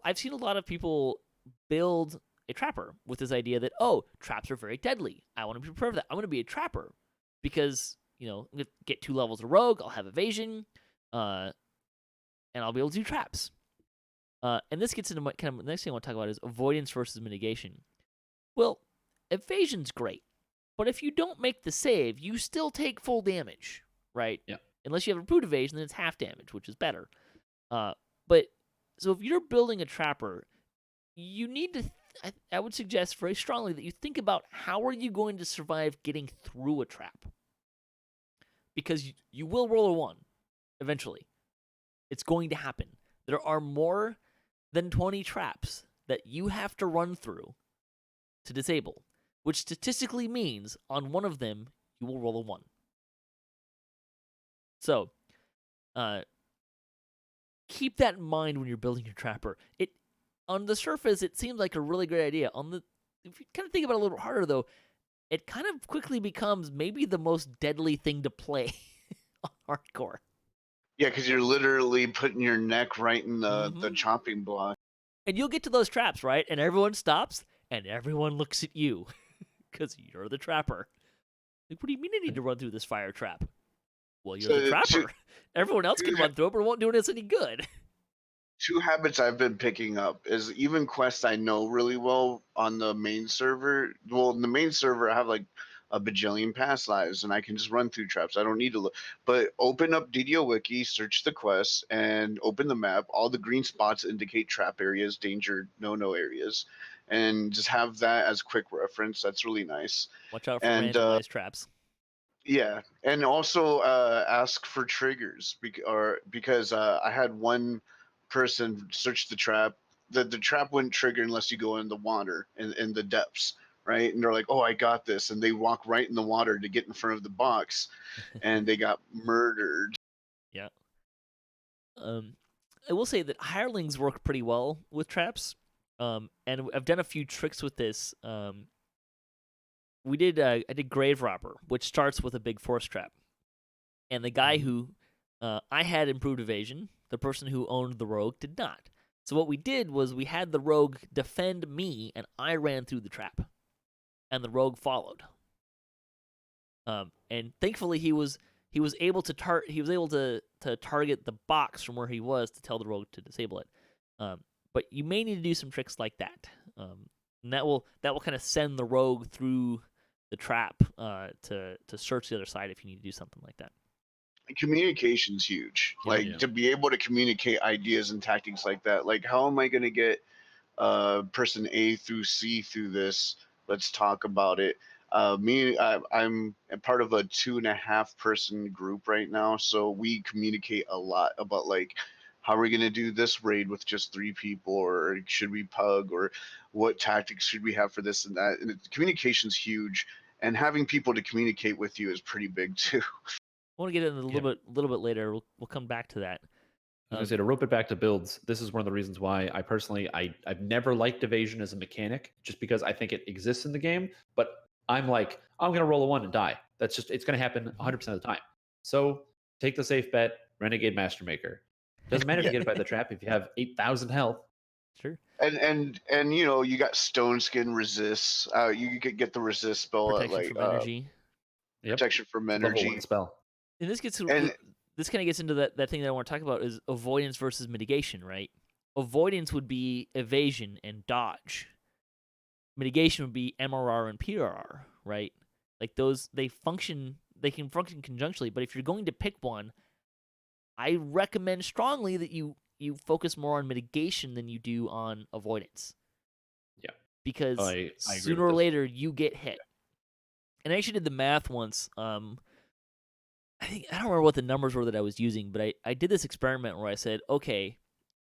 I've seen a lot of people build a trapper with this idea that, traps are very deadly. I want to be prepared for that. I'm going to be a trapper because, I'm going to get 2 levels of rogue, I'll have evasion, and I'll be able to do traps. And this gets into my kind of the next thing I want to talk about is avoidance versus mitigation. Well, evasion's great, but if you don't make the save, you still take full damage, right? Yeah. Unless you have improved evasion, then it's half damage, which is better. But so if you're building a trapper, you need to. I would suggest very strongly that you think about how are you going to survive getting through a trap, because you will roll a 1 eventually. It's going to happen. There are more than 20 traps that you have to run through to disable, which statistically means on one of them you will roll a 1. So, keep that in mind when you're building your trapper. On the surface, it seems like a really great idea. If you kind of think about it a little harder, though, it kind of quickly becomes maybe the most deadly thing to play on hardcore. Yeah, because you're literally putting your neck right in the chopping block. And you'll get to those traps, right? And everyone stops, and everyone looks at you because you're the trapper. Like, what do you mean I need to run through this fire trap? Well, you're the trapper. Everyone else can run through it, but it won't do us any good. 2 habits I've been picking up is even quests I know really well on the main server. Well, in the main server, I have like a bajillion past lives, and I can just run through traps. I don't need to look. But open up DDO Wiki, search the quests, and open the map. All the green spots indicate trap areas, danger, no areas, and just have that as quick reference. That's really nice. Watch out for randomized traps. Yeah, and also ask for triggers because I had one person search the trap. The trap wouldn't trigger unless you go in the water in the depths, right? And they're like, "Oh, I got this," and they walk right in the water to get in front of the box, and they got murdered. Yeah. I will say that hirelings work pretty well with traps. And I've done a few tricks with this. I did Grave Robber, which starts with a big force trap. And the guy who I had improved evasion, the person who owned the rogue did not. So what we did was we had the rogue defend me, and I ran through the trap, and the rogue followed. And thankfully he was able to target the box from where he was to tell the rogue to disable it. But you may need to do some tricks like that, and that will kind of send the rogue through the trap to search the other side if you need to do something like that. Communication's huge. To be able to communicate ideas and tactics like that. Like, how am I going to get person A through C through this? Let's talk about it. I'm a part of a 2.5 person group right now, so we communicate a lot about like how are we going to do this raid with just 3 people, or should we pug, or what tactics should we have for this and that. And communication's huge, and having people to communicate with you is pretty big too. I want to get into a little bit later. We'll come back to that. I was going to say, to rope it back to builds, this is one of the reasons why I personally, I've never liked evasion as a mechanic, just because I think it exists in the game, but I'm like, I'm going to roll a 1 and die. That's just, it's going to happen 100% of the time. So take the safe bet, Renegade Mastermaker. Doesn't matter if you get it by the trap if you have 8,000 health. Sure. And you got Stone Skin resists. You could get the resist spell Protection from energy. Protection from energy. Level 1 spell. And this kind of gets into that thing that I want to talk about is avoidance versus mitigation, right? Avoidance would be evasion and dodge. Mitigation would be MRR and PRR, right? Like those, they can function conjunctly, but if you're going to pick one, I recommend strongly that you focus more on mitigation than you do on avoidance. Yeah. Because I sooner or later you get hit. And I actually did the math once. I don't remember what the numbers were that I was using, but I did this experiment where I said, okay,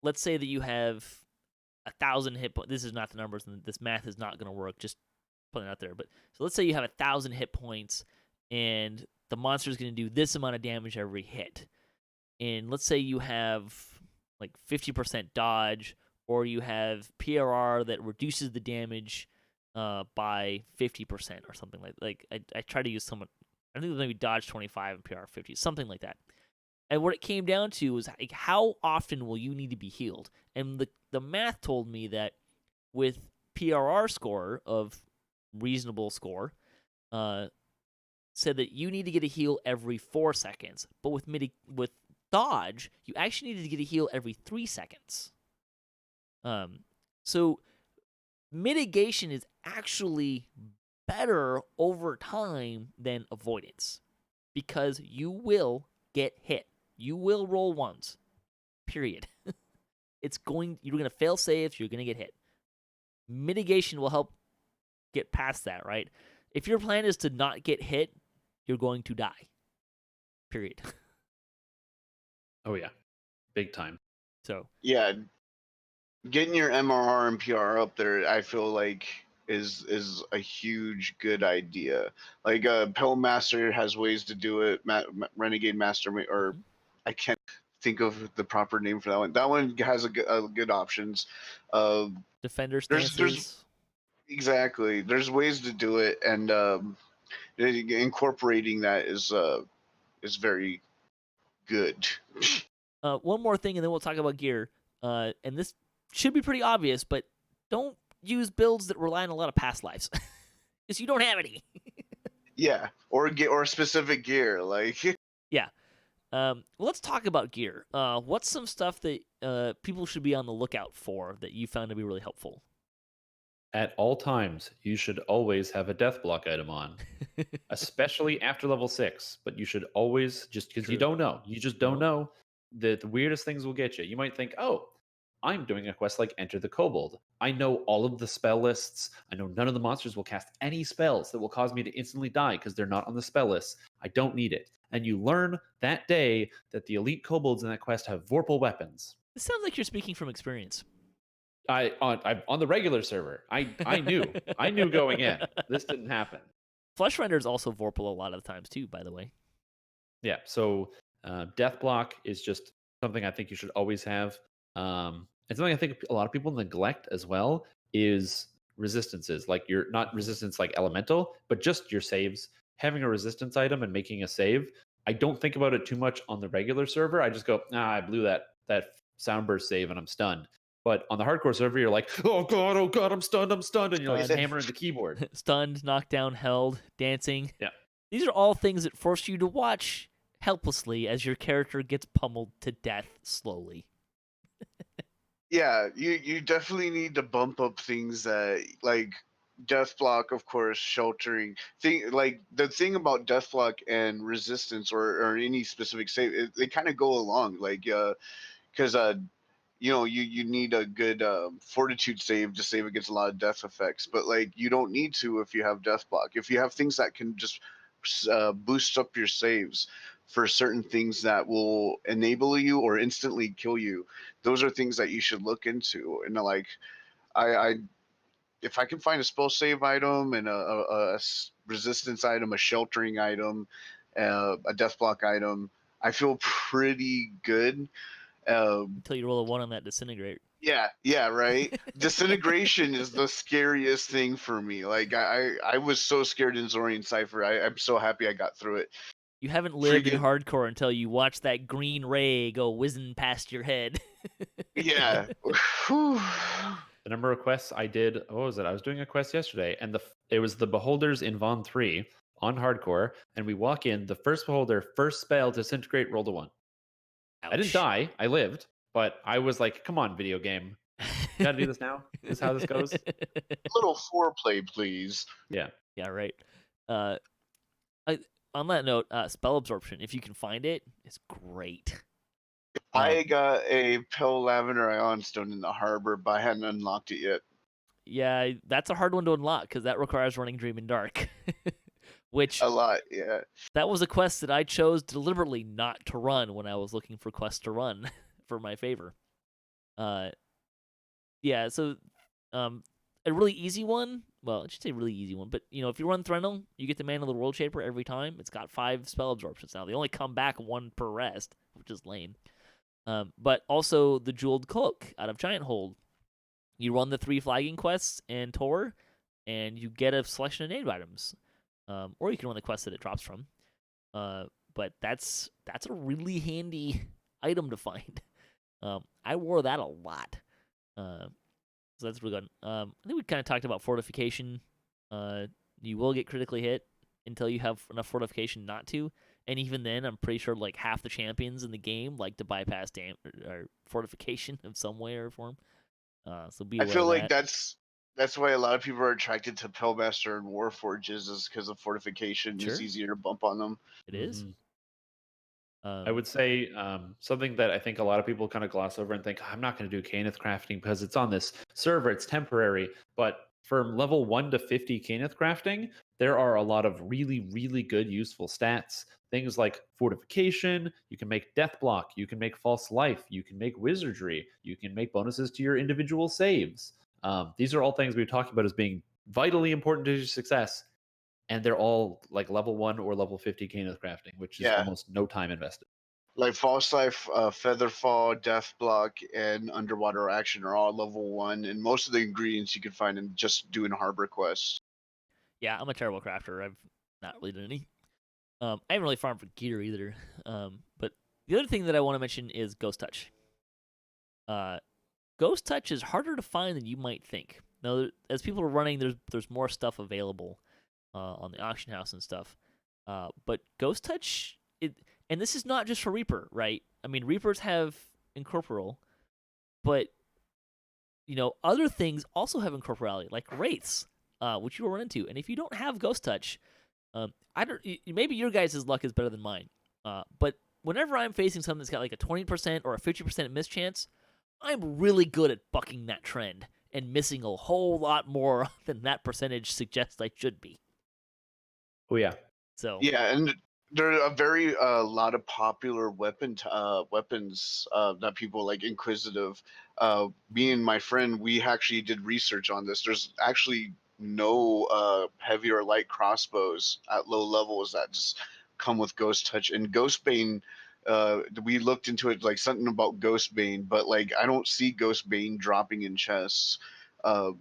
let's say that you have 1,000 hit points. This is not the numbers, and this math is not going to work. Just putting it out there. But so let's say you have 1,000 hit points, and the monster is going to do this amount of damage every hit. And let's say you have like 50% dodge, or you have PRR that reduces the damage by 50% or something like. I try to use I think it was maybe dodge 25 and PR 50, something like that. And what it came down to was like, how often will you need to be healed? And the math told me that with PRR score of reasonable score, said that you need to get a heal every 4 seconds. But with dodge, you actually need to get a heal every 3 seconds. So mitigation is actually better over time than avoidance because you will get hit. You will roll ones. Period. You're going to fail saves, you're going to get hit. Mitigation will help get past that, right? If your plan is to not get hit, you're going to die. Period. Oh yeah. Big time. So, yeah, getting your MRR and PR up there, I feel like is a huge good idea. Like Pell Master has ways to do it. Renegade Master, or I can't think of the proper name for that one. That one has a good options. Defender stances. Exactly. There's ways to do it, and incorporating that is very good. One more thing, and then we'll talk about gear. And this should be pretty obvious, but don't use builds that rely on a lot of past lives, because you don't have any. Yeah, or specific gear, like. Yeah. Let's talk about gear. What's some stuff that people should be on the lookout for that you found to be really helpful? At all times, you should always have a death block item on, especially after level 6. But you should always, just because you don't know, you just don't know, the weirdest things will get you. You might think, oh, I'm doing a quest like Enter the Kobold. I know all of the spell lists. I know none of the monsters will cast any spells that will cause me to instantly die because they're not on the spell list. I don't need it. And you learn that day that the elite kobolds in that quest have Vorpal weapons. This sounds like you're speaking from experience. On the regular server, I knew going in. This didn't happen. Flesh Renders also Vorpal a lot of the times too, by the way. Yeah, so death block is just something I think you should always have. And something I think a lot of people neglect as well is resistances. Like you're not resistance like elemental, but just your saves. Having a resistance item and making a save. I don't think about it too much on the regular server. I just go, I blew that soundburst save and I'm stunned. But on the hardcore server, you're like, oh god, I'm stunned, and you're like hammering the keyboard. Stunned, knocked down, held, dancing. Yeah. These are all things that force you to watch helplessly as your character gets pummeled to death slowly. Yeah, you definitely need to bump up things that like death block, of course, sheltering. Like the thing about death block and resistance or any specific save, they kind of go along. Like because you need a good fortitude save to save against a lot of death effects, but like you don't need to if you have death block. If you have things that can just boost up your saves for certain things that will enable you or instantly kill you, those are things that you should look into. And like I if I can find a spell save item and a resistance item, a sheltering item, a death block item, I feel pretty good. Until you roll a 1 on that disintegrate. Yeah, right. Disintegration is the scariest thing for me. Like I was so scared in Zorian Cipher. I'm so happy I got through it. You haven't lived in hardcore until you watch that green ray go whizzing past your head. Yeah. The number of quests I did, what was it? I was doing a quest yesterday, and it was the Beholders in Von 3 on hardcore, and we walk in, the first Beholder, first spell, disintegrate, rolled a 1. Ouch. I didn't die, I lived, but I was like, come on, video game. You gotta do this now? This is how this goes? A little foreplay, please. Yeah. Yeah, right. On that note, spell absorption, if you can find it, it's great. I got a Pale Lavender Ion Stone in the harbor, but I hadn't unlocked it yet. Yeah, that's a hard one to unlock because that requires running Dream in Dark. Which a lot, yeah. That was a quest that I chose deliberately not to run when I was looking for quests to run for my favor. Yeah, so a really easy one. Well, I should say really easy one, but if you run Threnel, you get the Man of the World Shaper every time. It's got 5 spell absorptions now. They only come back 1 per rest, which is lame. But also the Jeweled Cloak out of Giant Hold. You run the 3 flagging quests and Tor, and you get a selection of named items. Or you can run the quest that it drops from. But that's a really handy item to find. I wore that a lot. So that's really good. I think we kind of talked about fortification. You will get critically hit until you have enough fortification not to. And even then, I'm pretty sure like half the champions in the game like to bypass or fortification in some way or form. So be I aware feel of like that. that's why a lot of people are attracted to Pillmaster and Warforges is because of fortification is Sure, easier to bump on them. it is. I would say something that I think a lot of people kind of gloss over and think, I'm not going to do Caneth crafting because it's on this server, it's temporary. But from level 1 to 50 Caneth crafting, there are a lot of really, really good, useful stats. Things like fortification, you can make death block, you can make false life, you can make wizardry, you can make bonuses to your individual saves. These are all things we've talked about as being vitally important to your success. And they're all like level 1 or level 50 Caneth crafting, which is Yeah, almost no time invested. like False Life, Featherfall, Death Block, and Underwater Action are all level 1, and most of the ingredients you can find in just doing harbor quests. Yeah, I'm a terrible crafter. I've not really done any. I haven't really farmed for gear either. But the other thing that I want to mention is Ghost Touch. Ghost Touch is harder to find than you might think. Now, as people are running, there's more stuff available on the auction house and stuff. But Ghost Touch, and this is not just for Reaper, right? I mean, Reapers have Incorporeal, but other things also have Incorporeality, like Wraiths, which you will run into. And if you don't have Ghost Touch, I don't. Maybe your guys' luck is better than mine. But whenever I'm facing something that's got like a 20% or a 50% miss chance, I'm really good at bucking that trend and missing a whole lot more than that percentage suggests I should be. Oh yeah. So Yeah, and there are a very lot of popular weapons that people like Inquisitive. Me and my friend, we actually did research on this. There's actually no heavy or light crossbows at low levels that just come with Ghost Touch and Ghostbane. We looked into it, like something about Ghostbane, but like I don't see Ghostbane dropping in chests. Uh,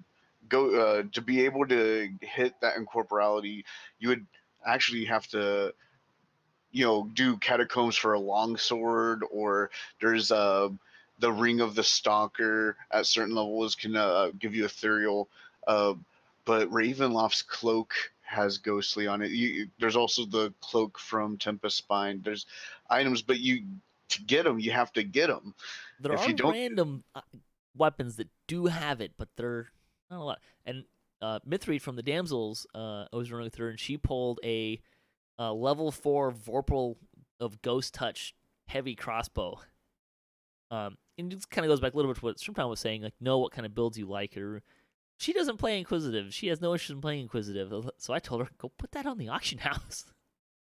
to be able to hit that incorporality, you would actually have to do catacombs for a longsword, or there's the ring of the stalker at certain levels can give you ethereal, uh, but Ravenloft's cloak has ghostly on it. There's also the cloak from Tempest Spine. There's items, but to get them you have to get them. there If are you don't, random weapons that do have it, but they're not a lot. And Mithrid from the Damsels, I was running through, and she pulled a level 4 Vorpal of Ghost Touch heavy crossbow. And it kind of goes back a little bit to what Strimtom was saying, like know what kind of builds you like. Or she doesn't play Inquisitive. She has no interest in playing Inquisitive. So I told her, go put that on the auction house.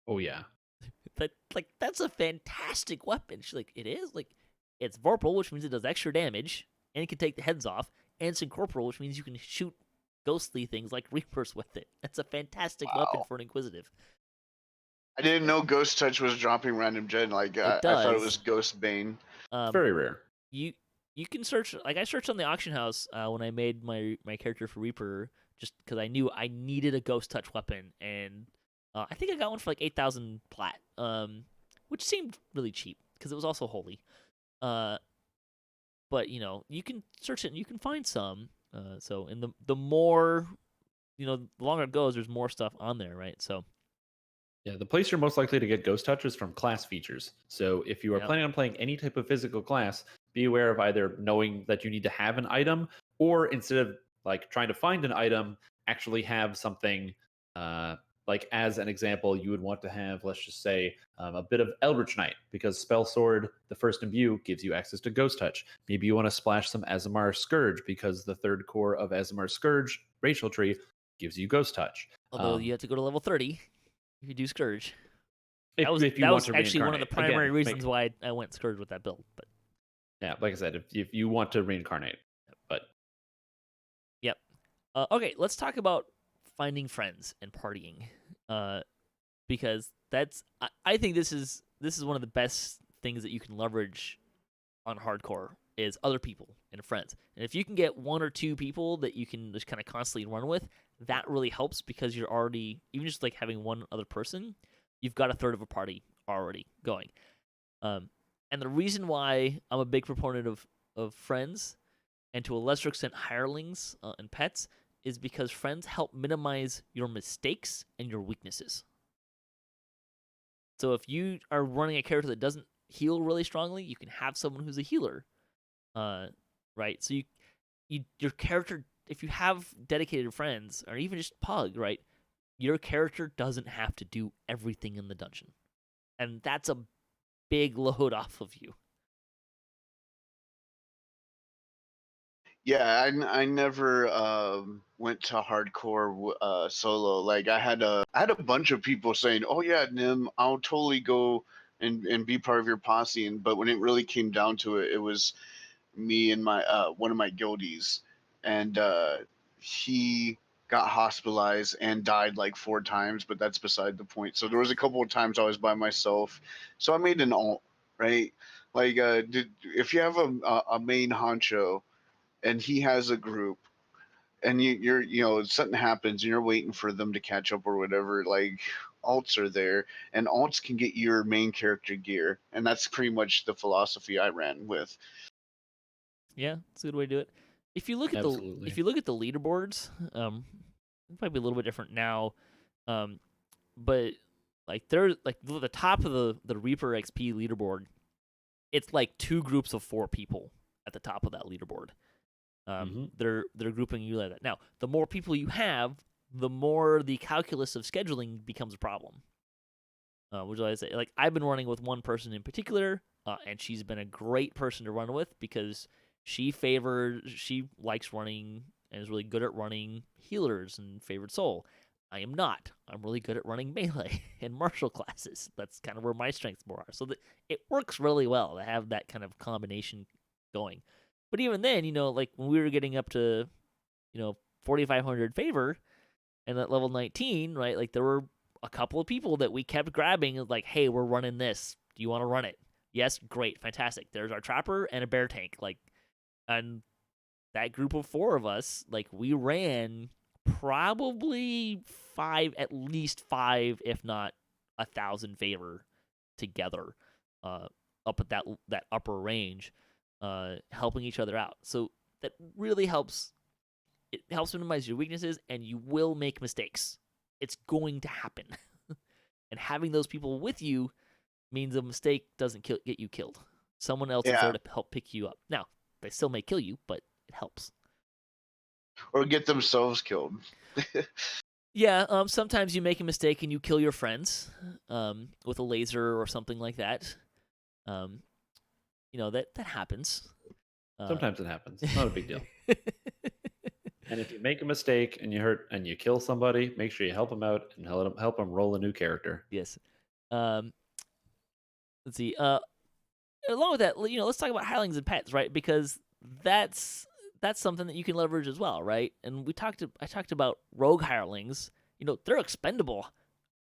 Oh yeah. That's a fantastic weapon. She's like, it is? Like, it's Vorpal, which means it does extra damage, and it can take the heads off, and it's Incorporeal, which means you can shoot ghostly things like Reapers with it. That's a fantastic weapon wow, for an Inquisitive. I didn't know Ghost Touch was dropping random gen. Like It I thought it was does. Ghost Bane. It's Um, very rare. you you can search, like I searched on the auction house when I made my character for Reaper, just because I knew I needed a Ghost Touch weapon, and I think I got one for like 8,000 plat, which seemed really cheap because it was also holy. Uh, but you can search it and you can find some. So and the more the longer it goes, there's more stuff on there, right? So Yeah, the place you're most likely to get Ghost Touch is from class features. So if you are yep. planning on playing any type of physical class, be aware of either knowing that you need to have an item, or instead of like trying to find an item, actually have something. Like as an example, you would want to have, let's just say, a bit of Eldritch Knight, because Spell Sword, the first imbue, gives you access to Ghost Touch. Maybe you want to splash some Azamar Scourge, because the third core of Azamar Scourge, Racial Tree, gives you Ghost Touch. Although you have to go to level 30 if you do Scourge. That was If you that want was to actually one of the reincarnate, primary again, reasons why I went Scourge with that build. But yeah, like I said, if you want to reincarnate, but yep. Okay, let's talk about finding friends and partying, because I think this is one of the best things that you can leverage on hardcore is other people and friends. And if you can get one or two people that you can just kind of constantly run with, that really helps because you're already, even just like having one other person, you've got a third of a party already going. And the reason why I'm a big proponent of friends, and to a lesser extent hirelings and pets, is because friends help minimize your mistakes and your weaknesses. So if you are running a character that doesn't heal really strongly, you can have someone who's a healer, right? So your character, if you have dedicated friends or even just Pug, right, your character doesn't have to do everything in the dungeon, and that's a big load off of you. Yeah, I never went to hardcore solo. Like I had a bunch of people saying, "Oh yeah, Nim, I'll totally go and be part of your posse." But when it really came down to it, it was me and my one of my guildies, and he got hospitalized and died like 4 times. But that's beside the point. So there was a couple of times I was by myself, so I made an alt, right? Like, if you have a main honcho and he has a group and you're something happens and you're waiting for them to catch up or whatever, like alts are there and alts can get your main character gear, and that's pretty much the philosophy I ran with. Yeah, it's a good way to do it. If you look at Absolutely. the leaderboards, it might be a little bit different now, but like there's like the top of the Reaper XP leaderboard, it's like 2 groups of 4 people at the top of that leaderboard. They're grouping you like that. Now, the more people you have, the more the calculus of scheduling becomes a problem. Which I say, like I've been running with one person in particular, and she's been a great person to run with because she likes running and is really good at running healers and favored soul. I am not. I'm really good at running melee and martial classes. That's kind of where my strengths more are. So it works really well to have that kind of combination going. But even then, like when we were getting up to, 4,500 favor and at level 19, right? Like there were a couple of people that we kept grabbing, like, hey, we're running this. Do you want to run it? Yes, great, fantastic. There's our trapper and a bear tank. Like, and that group of 4 of us, like, we ran probably 5, at least 5, if not 1,000 favor together, up at that upper range, helping each other out. So that really helps. It helps minimize your weaknesses, and you will make mistakes. It's going to happen. And having those people with you means a mistake doesn't get you killed. Someone else is there to help pick you up. Now, they still may kill you, but it helps. Or get themselves killed. Yeah, sometimes you make a mistake and you kill your friends with a laser or something like that. That happens. Sometimes it happens. Not a big deal. And if you make a mistake and you hurt and you kill somebody, make sure you help them out and help them roll a new character. Yes. Let's see. Along with that, let's talk about hirelings and pets, right? Because that's something that you can leverage as well, right? And I talked about rogue hirelings. They're expendable.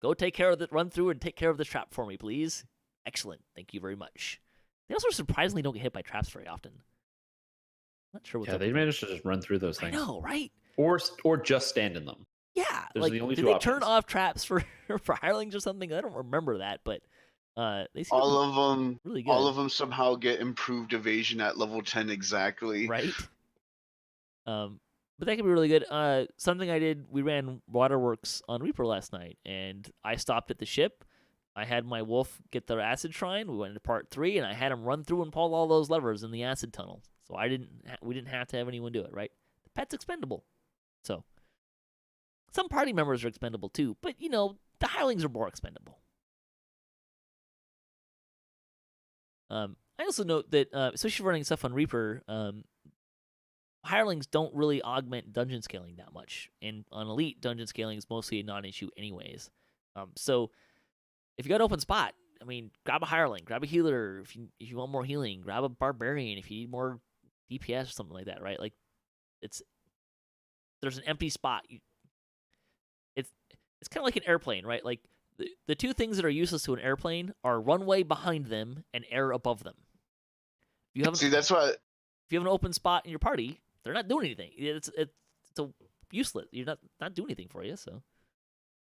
Go take care of run through and take care of the trap for me, please. Excellent. Thank you very much. They also surprisingly don't get hit by traps very often. Not sure what's up. They managed to just run through those things. I know, right? Or just stand in them. Yeah, those like, are the only did two they options. turn off traps for hirelings or something? I don't remember that, but they seem all of them really good. All of them somehow get improved evasion at level 10 exactly. Right. But that can be really good. Something I did, we ran Waterworks on Reaper last night, and I stopped at the ship. I had my wolf get the acid shrine. We went into part 3, and I had him run through and pull all those levers in the acid tunnel. So we didn't have to have anyone do it, right? The pet's expendable. So some party members are expendable too, but the hirelings are more expendable. I also note that, especially running stuff on Reaper, hirelings don't really augment dungeon scaling that much, and on Elite, dungeon scaling is mostly a non-issue anyways. So if you got an open spot, I mean, grab a hireling, grab a healer if you want more healing, grab a barbarian if you need more DPS or something like that, right? Like, there's an empty spot. It's kind of like an airplane, right? Like, the 2 things that are useless to an airplane are runway behind them and air above them. That's what. If you have an open spot in your party, they're not doing anything. It's useless. You're not doing anything for you. So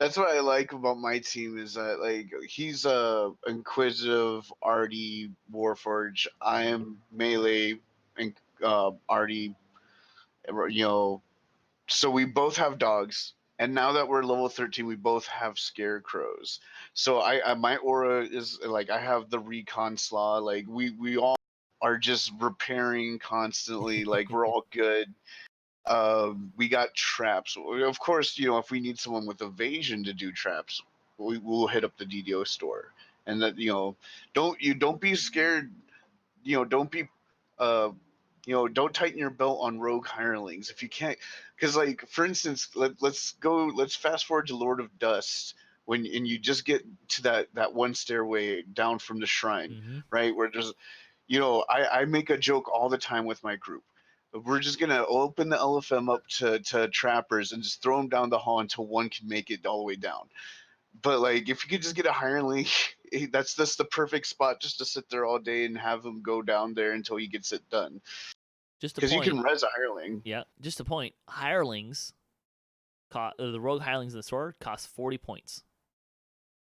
That's what I like about my team is that like he's a inquisitive, arty, warforge. I am melee and arty. You know, so we both have dogs, and now that we're level 13, we both have scarecrows. So I my aura is like I have the recon slaw. Like we all are just repairing constantly. Like we're all good. We got traps. Of course, you know, if we need someone with evasion to do traps, we'll hit up the DDO store. And that, you know, don't be scared. You know, don't be, uh, you know, don't tighten your belt on rogue hirelings if you can't. Because, like, for instance, let's fast forward to Lord of Dust when and you just get to that one stairway down from the shrine, Mm-hmm. right? Where there's, you know, I make a joke all the time with my group. We're just gonna open the LFM up to trappers and just throw them down the hall until one can make it all the way down. But like, if you could just get a hireling, that's just the perfect spot just to sit there all day and have him go down there until he gets it done. Just a Because you point. can res a hireling. Yeah, just a point. Hirelings, the rogue hirelings in the store cost 40 points.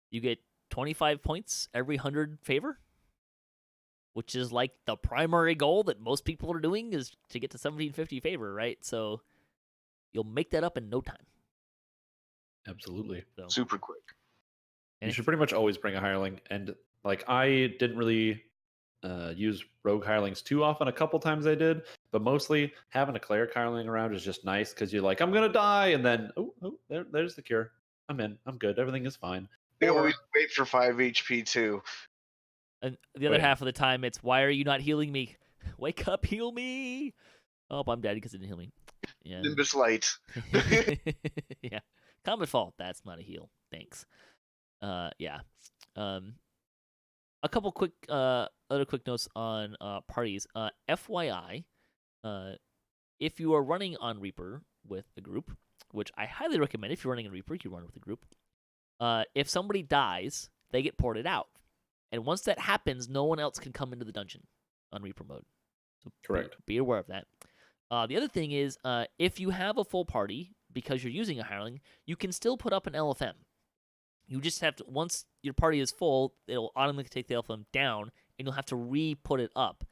You get 25 points every 100 favor, which is like the primary goal that most people are doing is to get to 1750 favor, right? So you'll make that up in no time. Absolutely. So, Super quick. You should pretty much always bring a hireling. And like I didn't really use rogue hirelings too often. A couple times I did, but mostly having a cleric hireling around is just nice because you're like, I'm gonna die, and then there's the cure. I'm in. I'm good. Everything is fine. They Or always wait for 5 HP too. And the other half of the time, it's why are you not healing me? Wake up, heal me! Oh, I'm dead because it didn't heal me. Yeah. Nimbus Light. Yeah. Combat Fall. That's not a heal. Thanks. Yeah. A couple quick other quick notes on parties. FYI, if you are running on Reaper with a group, which I highly recommend, if you're running on Reaper, you run with a group. If somebody dies, they get ported out, and once that happens, no one else can come into the dungeon on Reaper mode. So correct. Be aware of that. The other thing is, if you have a full party because you're using a hireling, you can still put up an LFM. You just have to, once your party is full, it'll automatically take the LFM down, and you'll have to re-put it up.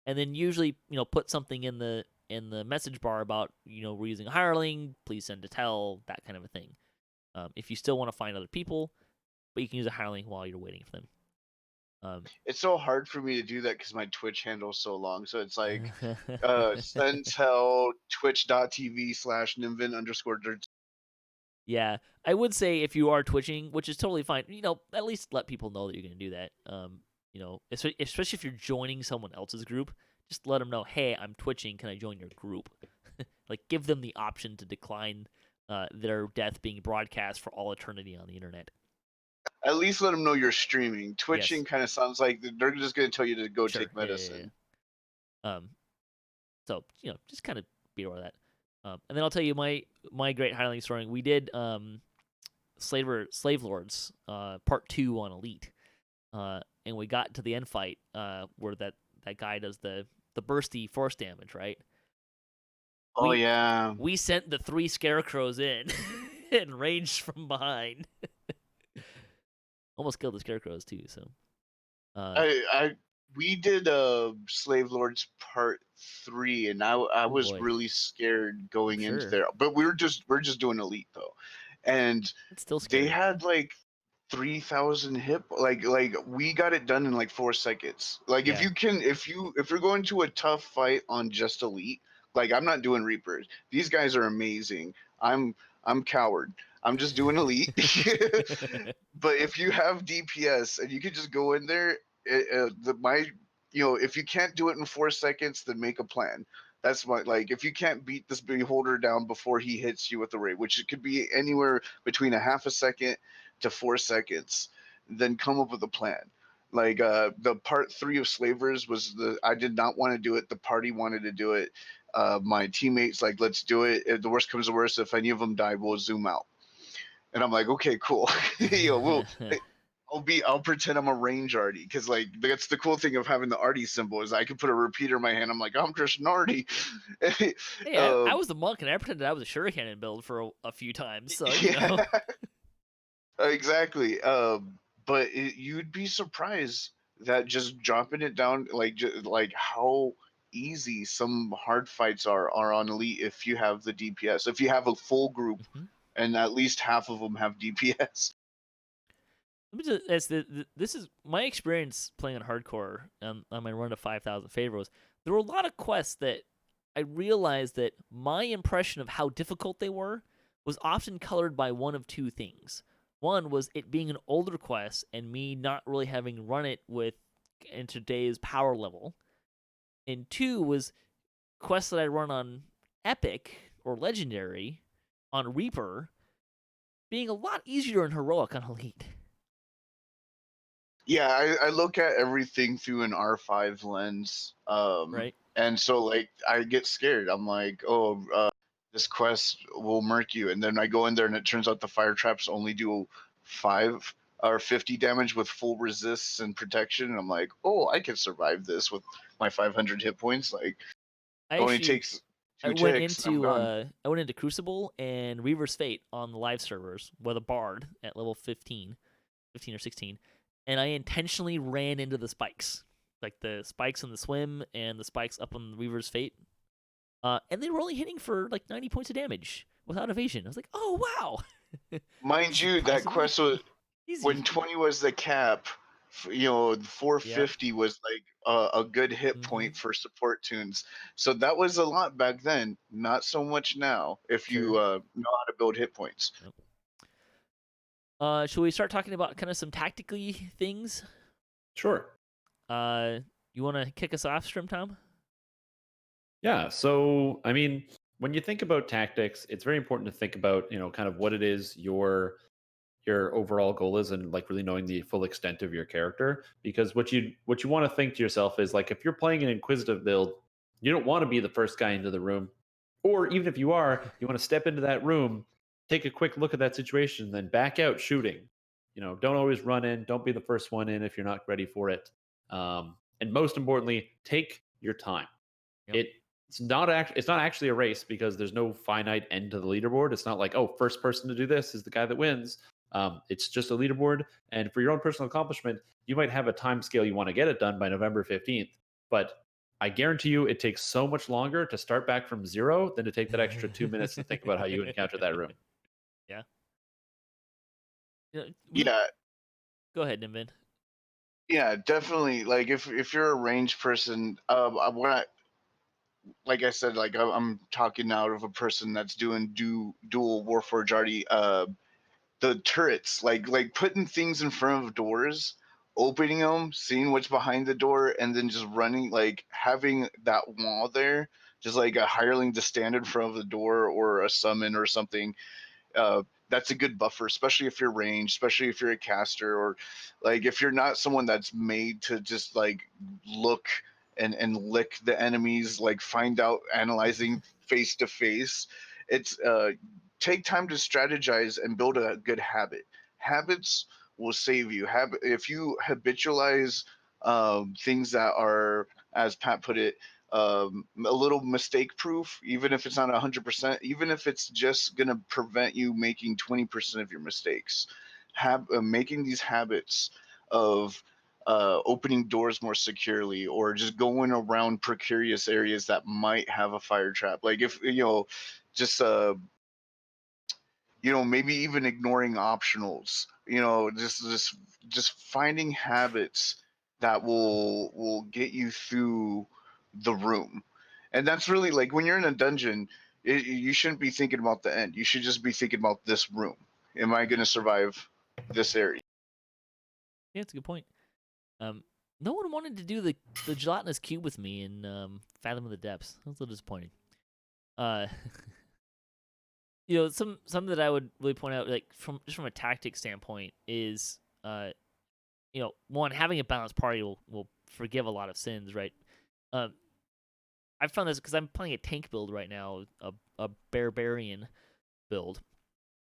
And then usually, put something in the message bar about, we're using a hireling, please send to tell, that kind of a thing. If you still want to find other people, but you can use a hireling while you're waiting for them. It's so hard for me to do that because my Twitch handle's so long. So it's like send tell twitch.tv/Nimvind_. Yeah, I would say if you are twitching, which is totally fine, at least let people know that you're going to do that. Especially if you're joining someone else's group, just let them know, hey, I'm twitching, can I join your group? Like, give them the option to decline their death being broadcast for all eternity on the internet. At least let them know you're streaming. Twitching Yes. kind of sounds like they're just going to tell you to go take medicine. Yeah. So, just kind of be aware of that. And then I'll tell you my great hireling story. We did Slave Lords Part 2 on Elite. And we got to the end fight where that guy does the bursty force damage, right? Yeah. We sent the 3 scarecrows in and ranged from behind. Almost killed the scarecrows too, so. We did Slave Lords Part 3, and I was really scared going into there. But we're just doing Elite though, and it's still scary. They had like 3,000 hit. Like we got it done in like 4 seconds. Like if you're going to a tough fight on just Elite, like I'm not doing Reapers. These guys are amazing. I'm coward. I'm just doing Elite. But if you have DPS and you could just go in there, if you can't do it in 4 seconds, then make a plan. That's if you can't beat this beholder down before he hits you with the raid, which it could be anywhere between a half a second to 4 seconds, then come up with a plan. Like the Part 3 of Slavers I did not want to do it. The party wanted to do it. My teammates let's do it. If the worst comes to worst, if any of them die, we'll zoom out. And I'm like, okay, cool. I'll pretend I'm a range arty because that's the cool thing of having the arty symbol is I can put a repeater in my hand. I'm like, I'm Christian arty. Hey, I was the monk and I pretended I was a shuriken build for a few times. So Exactly. But you'd be surprised that just dropping it down, like how easy some hard fights are on Elite if you have the DPS. If you have a full group Hmm. and at least half of them have DPS. Let me just, this is my experience playing on hardcore on my run to 5,000 favors. There were a lot of quests that I realized that my impression of how difficult they were was often colored by one of two things. One was it being an older quest and me not really having run it with in today's power level. And two was quests that I run on Epic or Legendary on Reaper being a lot easier and heroic on Elite. Yeah, I look at everything through an R5 lens. Right? And so like I get scared. I'm like, oh, this quest will murk you, and then I go in there and it turns out the fire traps only do 5 or 50 damage with full resists and protection. And I'm like, oh, I can survive this with my 500 hit points. Like I it only actually takes 2 ticks, I'm gone. I went into Crucible and Reaver's Fate on the live servers with a bard at level 15 or 16, and I intentionally ran into the spikes, like the spikes in the swim and the spikes up on the Reaver's Fate, and they were only hitting for like 90 points of damage without evasion. I was like, oh wow, Mind you, that surprisingly quest was when easy. 20 was the cap. You know, Yep. 450 was like a good hit Mm-hmm. point for support tunes. So that was a lot back then. Not so much now. If you Sure. know how to build hit points. Yep. Should we start talking about kind of some tactically things? Sure. Uh, you want to kick us off, Strimtom? Yeah. So, I mean, when you think about tactics, it's very important to think about, kind of what it is your overall goal is and like really knowing the full extent of your character because what you want to think to yourself is like if you're playing an inquisitive build, you don't want to be the first guy into the room. Or even if you are, you want to step into that room, take a quick look at that situation, then back out shooting. Don't always run in, don't be the first one in if you're not ready for it. And most importantly, take your time. Yep. It's not actually a race because there's no finite end to the leaderboard. It's not like, oh, first person to do this is the guy that wins. It's just a leaderboard, and for your own personal accomplishment, you might have a time scale you want to get it done by November 15th. But I guarantee you, it takes so much longer to start back from zero than to take that extra 2 minutes to think about how you encounter that room. Yeah. You know, Yeah, go ahead, Nimvin. yeah, definitely. Like if you're a ranged person, when like I said, like I'm talking out of a person that's doing dual Warforged already. The turrets, like putting things in front of doors, opening them, seeing what's behind the door, and then just running, like having that wall there, just like a hireling to stand in front of the door or a summon or something. That's a good buffer, especially if you're ranged, especially if you're a caster, or like if you're not someone that's made to just like look and lick the enemies, like find out analyzing face to face. It's take time to strategize and build a good habit. Habits will save you. If you habitualize things that are, as Pat put it, a little mistake proof, even if it's not 100%, even if it's just going to prevent you making 20% of your mistakes. Making these habits of opening doors more securely or just going around precarious areas that might have a fire trap. Like if, just, maybe even ignoring optionals, just finding habits that will get you through the room. And that's really like when you're in a dungeon, you shouldn't be thinking about the end. You should just be thinking about this room. Am I going to survive this area? Yeah, that's a good point. No one wanted to do the gelatinous cube with me in Fathom of the Depths. That was a little disappointing. Uh, some that I would really point out, like from a tactic standpoint, is one, having a balanced party will forgive a lot of sins, right? Um, I've found this because I'm playing a tank build right now, a barbarian build,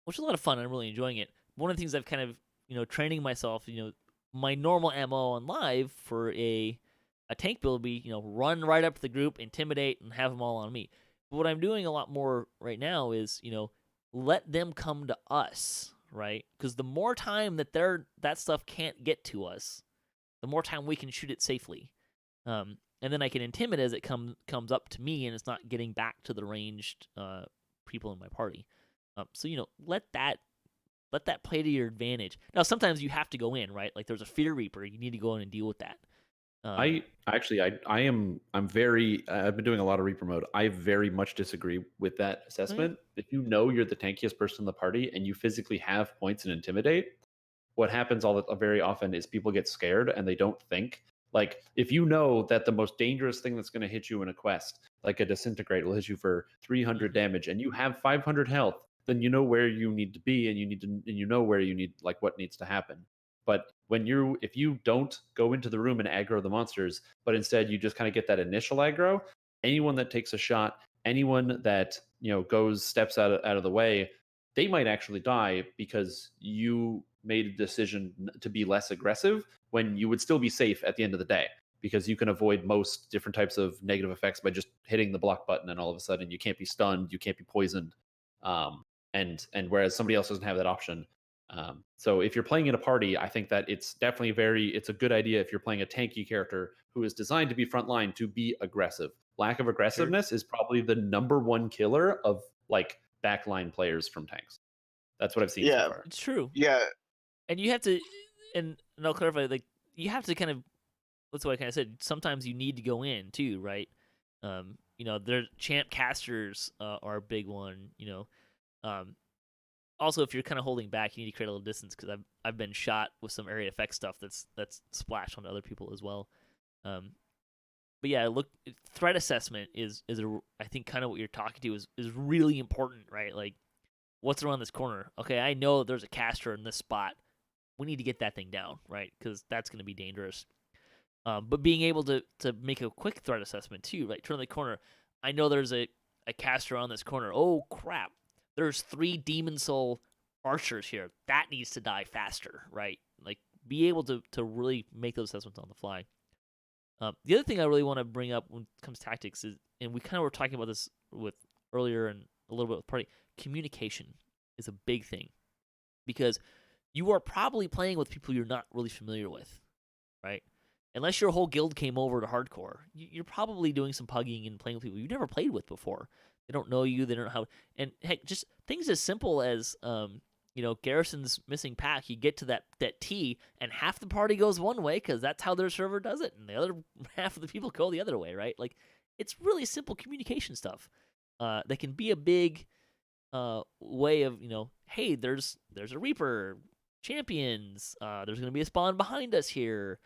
which is a lot of fun. I'm really enjoying it. One of the things I've kind of training myself, my normal MO on live for a tank build would be run right up to the group, intimidate, and have them all on me. But what I'm doing a lot more right now is let them come to us, right? Because the more time that that stuff can't get to us, the more time we can shoot it safely. And then I can intimidate as it comes up to me and it's not getting back to the ranged people in my party. So let that play to your advantage. Now sometimes you have to go in, right? Like there's a Fear Reaper, you need to go in and deal with that. I'm very I've been doing a lot of Reaper mode. I very much disagree with that assessment. If you know you're the tankiest person in the party and you physically have points and intimidate, what happens very often is people get scared and they don't think. Like if you know that the most dangerous thing that's going to hit you in a quest, like a disintegrate, will hit you for 300 damage, and you have 500 health, then you know where you need to be, and you know where you need, like, what needs to happen. But if you don't go into the room and aggro the monsters, but instead you just kind of get that initial aggro, anyone that takes a shot, anyone that steps out of the way, they might actually die because you made a decision to be less aggressive when you would still be safe at the end of the day, because you can avoid most different types of negative effects by just hitting the block button, and all of a sudden you can't be stunned, you can't be poisoned, and whereas somebody else doesn't have that option. So if you're playing in a party, I think that it's definitely it's a good idea if you're playing a tanky character who is designed to be frontline to be aggressive. Lack of aggressiveness is probably the number one killer of like backline players from tanks. That's what I've seen so far. It's true. Yeah. And you have to, and I'll clarify, like, you have to kind of, that's what I kind of said, sometimes you need to go in too, right? Their champ casters are a big one, also, if you're kind of holding back, you need to create a little distance, because I've been shot with some area effect stuff that's splashed onto other people as well. But yeah, look, threat assessment is I think kind of what you're talking to is really important, right? Like, what's around this corner? Okay, I know there's a caster in this spot. We need to get that thing down, right? Because that's going to be dangerous. But being able to make a quick threat assessment too, right? Turn the corner. I know there's a caster on this corner. Oh crap! There's 3 Demon Soul archers here. That needs to die faster, right? Like, be able to really make those assessments on the fly. The other thing I really want to bring up when it comes to tactics is, and we kind of were talking about this with earlier and a little bit with party, communication is a big thing, because you are probably playing with people you're not really familiar with, right? Unless your whole guild came over to hardcore, you're probably doing some pugging and playing with people you've never played with before. They don't know you. They don't know how. And heck, just things as simple as, Garrison's missing pack. You get to that T, and half the party goes one way because that's how their server does it, and the other half of the people go the other way, right? Like, it's really simple communication stuff that can be a big way of, hey, there's a Reaper, champions. There's going to be a spawn behind us here.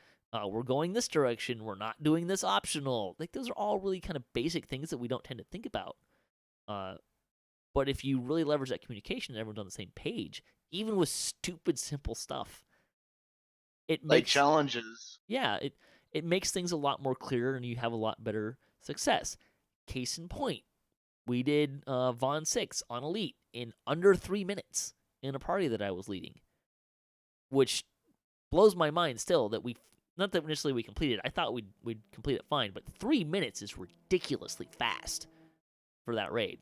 We're going this direction. We're not doing this optional. Like, those are all really kind of basic things that we don't tend to think about. But if you really leverage that communication and everyone's on the same page, even with stupid, simple stuff, it makes, like, challenges. Yeah, it makes things a lot more clear, and you have a lot better success. Case in point, we did Von 6 on Elite in under 3 minutes in a party that I was leading, which blows my mind still that not that initially we completed. I thought we'd complete it fine, but 3 minutes is ridiculously fast for that raid.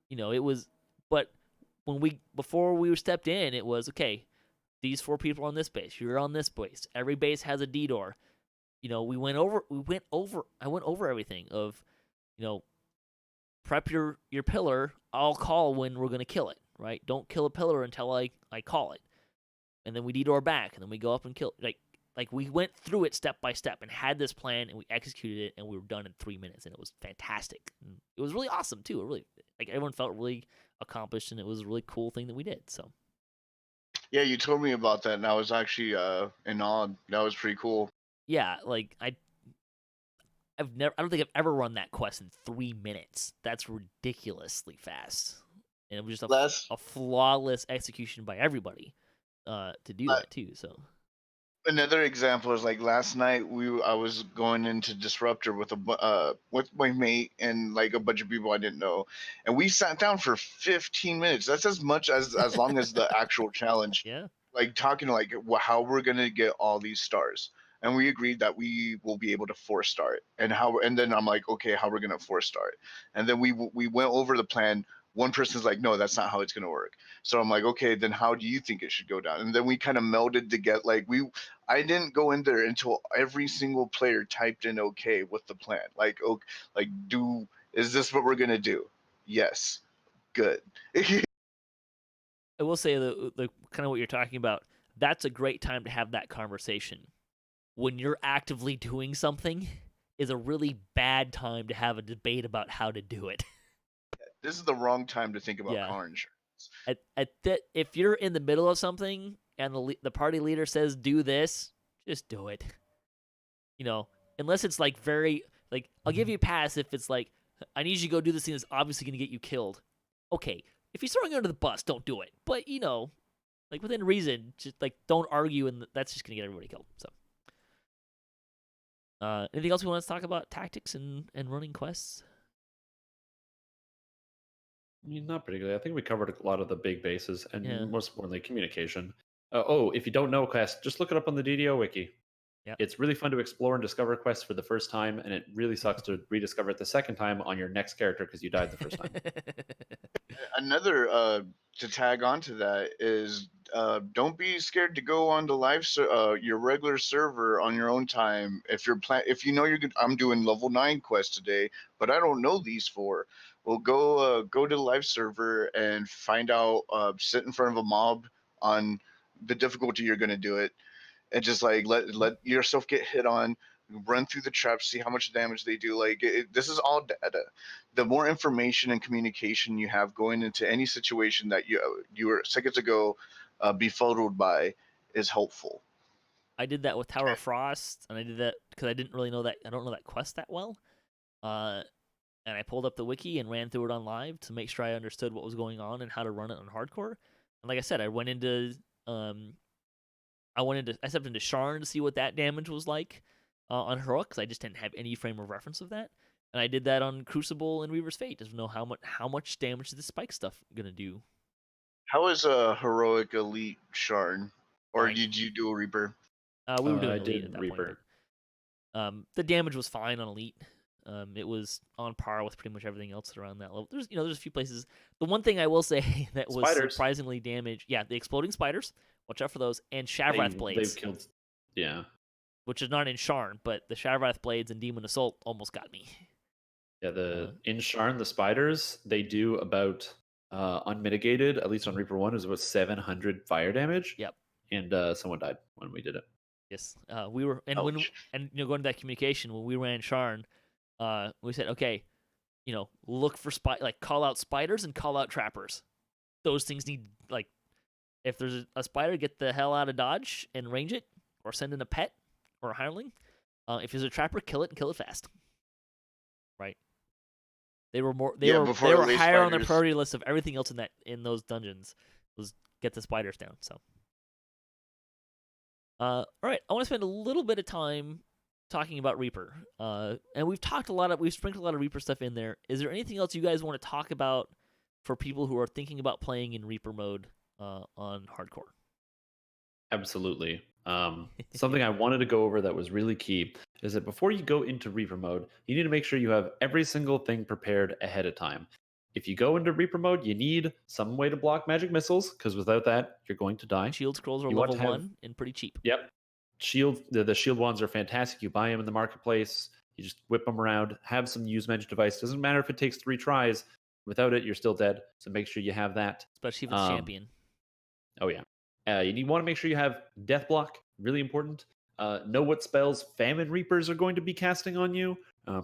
It was, but before we stepped in, it was, okay, these 4 people are on this base, you're on this base, every base has a D-door. I went over everything of, prep your pillar, I'll call when we're going to kill it, right? Don't kill a pillar until I call it. And then we D-door back, and then we go up and kill it. Like we went through it step by step and had this plan, and we executed it, and we were done in 3 minutes, and it was fantastic. And it was really awesome too. It really, like, everyone felt really accomplished, and it was a really cool thing that we did. So Yeah, you told me about that, and I was actually in awe. That was pretty cool. yeah, like I don't think I've ever run that quest in 3 minutes. That's ridiculously fast, and it was just a flawless execution by everybody to do that too. So another example is, like, last night I was going into Disruptor with my mate and, like, a bunch of people I didn't know, and we sat down for 15 minutes. That's as much as long as the actual challenge. Yeah. Like, talking, like, how we're gonna get all these stars, and we agreed that we will be able to 4-star it, and then I'm like, okay, how we're gonna 4-star it, and then we went over the plan. one person's like, no, that's not how it's going to work. So I'm like, okay, then how do you think it should go down? And then we kind of melded to get like I didn't go in there until every single player typed in okay with the plan. Like, okay, like is this what we're going to do? Yes. Good. I will say the kind of what you're talking about. That's a great time to have that conversation. When you're actively doing something, is a really bad time to have a debate about how to do it. This is the wrong time to think about Yeah. car insurance. If you're in the middle of something and the party leader says do this, just do it. You know, unless it's like very like I'll give you a pass if it's like I need you to go do this thing that's obviously going to get you killed. Okay, if he's throwing you under the bus, don't do it. But you know, like within reason, just like don't argue, and that's just going to get everybody killed. So, anything else we want to talk about tactics and running quests? I mean, not particularly. I think we covered a lot of the big bases, and Yeah. most importantly, communication. If you don't know quest, just look it up on the DDO wiki. Yep. It's really fun to explore and discover quests for the first time, and it really sucks to rediscover it the second time on your next character because you died the first time. Another to tag on to that is don't be scared to go on to your regular server on your own time. If if you know I'm doing level 9 quest today, but I don't know these 4. Well, go to the live server and find out. Sit in front of a mob on the difficulty you're going to do it, and just like let yourself get hit on, run through the traps, see how much damage they do. Like this is all data. The more information and communication you have going into any situation that you were seconds ago befuddled by is helpful. I did that with Tower of Frost, and I did that because I didn't really know that. I don't know that quest that well. And I pulled up the wiki and ran through it on live to make sure I understood what was going on and how to run it on hardcore. And like I said, I stepped into Sharn to see what that damage was like on heroic because I just didn't have any frame of reference of that. And I did that on Crucible and Reaver's Fate to know how much damage is the spike stuff gonna do. How is a heroic elite Sharn, or Fine. did you do a Reaper? We were doing I elite did at that Reaper. point. The damage was fine on elite. It was on par with pretty much everything else around that level. There's a few places. The one thing I will say that was Spiders. surprisingly damaged, yeah, the exploding spiders. Watch out for those, and Shavrath blades. They've killed, yeah. Which is not in Sharn, but the Shavrath blades and Demon Assault almost got me. Yeah, in Sharn, the spiders, they do about unmitigated, at least on Reaper 1, is about 700 fire damage. Yep. And someone died when we did it. Yes. We were going to that communication when we ran Sharn, we said, okay, look for call out spiders and call out trappers. Those things need if there's a spider, get the hell out of dodge and range it, or send in a pet or a hireling. If there's a trapper, kill it and kill it fast. Right. They were higher on the priority list of everything else in those dungeons was get the spiders down. So, all right, I want to spend a little bit of time talking about Reaper. And we've sprinkled a lot of Reaper stuff in there. Is there anything else you guys want to talk about for people who are thinking about playing in Reaper mode on hardcore? Absolutely. Something I wanted to go over that was really key is that before you go into Reaper mode, you need to make sure you have every single thing prepared ahead of time. If you go into Reaper mode, you need some way to block magic missiles, because without that, you're going to die. Shield scrolls are level 1 and pretty cheap. Yep. The shield wands are fantastic. You buy them in the marketplace. You just whip them around. Have some use magic device. Doesn't matter if it takes 3 tries. Without it, you're still dead. So make sure you have that. Especially if it's champion. Oh, yeah. You want to make sure you have Death Block. Really important. Know what spells Famine Reapers are going to be casting on you.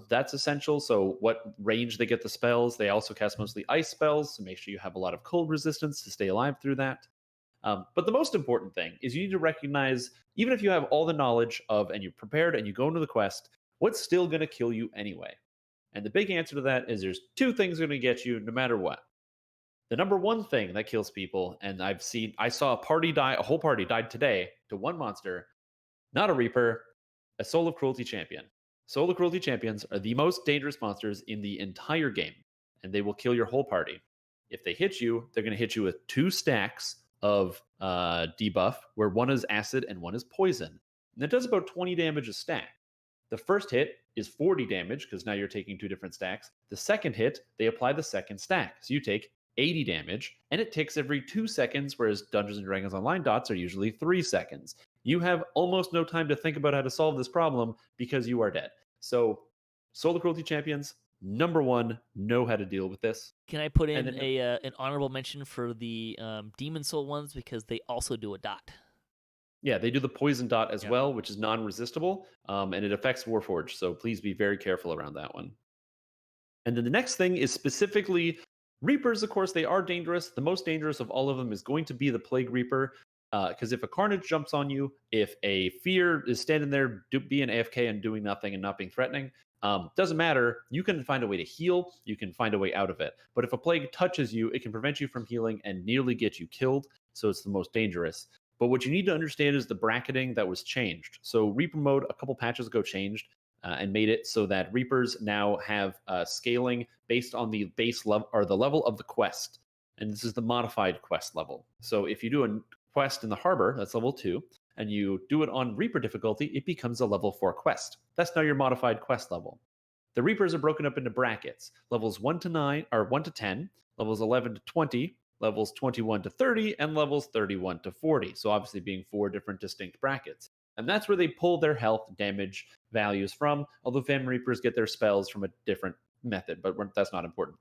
That's essential. So what range they get the spells. They also cast mostly ice spells. So make sure you have a lot of cold resistance to stay alive through that. But the most important thing is you need to recognize, even if you have all the knowledge of and you're prepared and you go into the quest, what's still going to kill you anyway? And the big answer to that is there's 2 things going to get you no matter what. The number 1 thing that kills people, and I saw a whole party died today to one monster, not a Reaper, a Soul of Cruelty champion. Soul of Cruelty champions are the most dangerous monsters in the entire game, and they will kill your whole party. If they hit you, they're going to hit you with 2 stacks of debuff, where 1 is acid and 1 is poison. And it does about 20 damage a stack. The first hit is 40 damage, because now you're taking 2 different stacks. The second hit, they apply the second stack. So you take 80 damage, and it ticks every 2 seconds, whereas Dungeons and Dragons Online dots are usually 3 seconds. You have almost no time to think about how to solve this problem because you are dead. So, Solar Cruelty Champions, number one, know how to deal with this. Can I put And in then- an honorable mention for the Demon Soul ones because they also do a dot? Yeah, they do the poison dot as Yep. well, which is non-resistible, and it affects Warforged. So please be very careful around that one. And then the next thing is specifically Reapers. Of course, they are dangerous. The most dangerous of all of them is going to be the Plague Reaper, because if a Carnage jumps on you, if a Fear is standing there being AFK and doing nothing and not being threatening, doesn't matter. You can find a way to heal. You can find a way out of it. But if a Plague touches you, it can prevent you from healing and nearly get you killed. So it's the most dangerous. But what you need to understand is the bracketing that was changed. So Reaper mode a couple patches ago changed and made it so that Reapers now have scaling based on the base level or the level of the quest. And this is the modified quest level. So if you do a quest in the harbor, that's level 2, and you do it on Reaper difficulty, it becomes a level 4 quest. That's now your modified quest level. The Reapers are broken up into brackets: levels 1 to 9 or 1 to 10, levels 11 to 20, levels 21 to 30, and levels 31 to 40. So obviously being 4 different distinct brackets. And that's where they pull their health damage values from, although Phantom Reapers get their spells from a different method, but that's not important.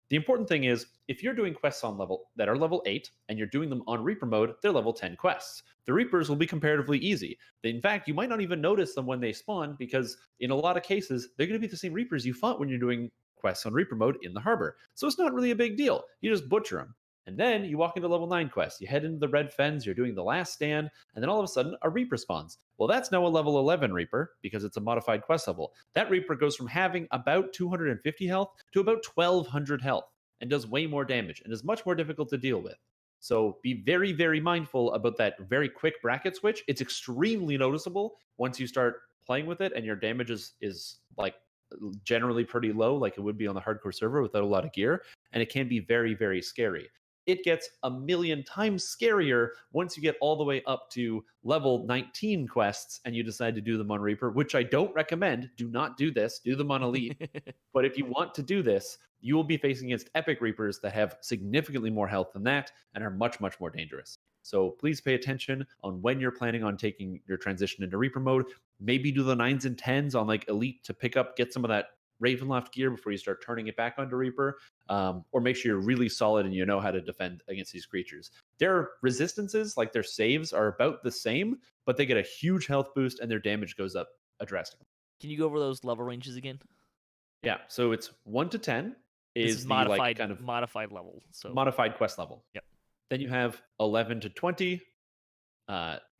The important thing is, if you're doing quests on level that are level 8 and you're doing them on Reaper mode, they're level 10 quests. The Reapers will be comparatively easy. In fact, you might not even notice them when they spawn because in a lot of cases, they're going to be the same Reapers you fought when you're doing quests on Reaper mode in the harbor. So it's not really a big deal. You just butcher them. And then you walk into level 9 quest. You head into the Red Fens, you're doing the last stand, and then all of a sudden a Reaper spawns. Well, that's now a level 11 Reaper because it's a modified quest level. That Reaper goes from having about 250 health to about 1200 health and does way more damage and is much more difficult to deal with. So be very, very mindful about that very quick bracket switch. It's extremely noticeable once you start playing with it and your damage is like generally pretty low, like it would be on the hardcore server without a lot of gear. And it can be very, very scary. It gets a million times scarier once you get all the way up to level 19 quests and you decide to do them on Reaper, which I don't recommend. Do not do this. Do them on Elite. But if you want to do this, you will be facing against Epic Reapers that have significantly more health than that and are much, much more dangerous. So please pay attention on when you're planning on taking your transition into Reaper mode. Maybe do the 9s and 10s on like Elite to get some of that Ravenloft gear before you start turning it back onto Reaper, or make sure you're really solid and you know how to defend against these creatures. Their resistances, like their saves, are about the same, but they get a huge health boost and their damage goes up drastically. Can you go over those level ranges again? Yeah, so it's 1 to 10 is the modified, like kind of modified level. So modified quest level. Yep. Then you have 11 to 20,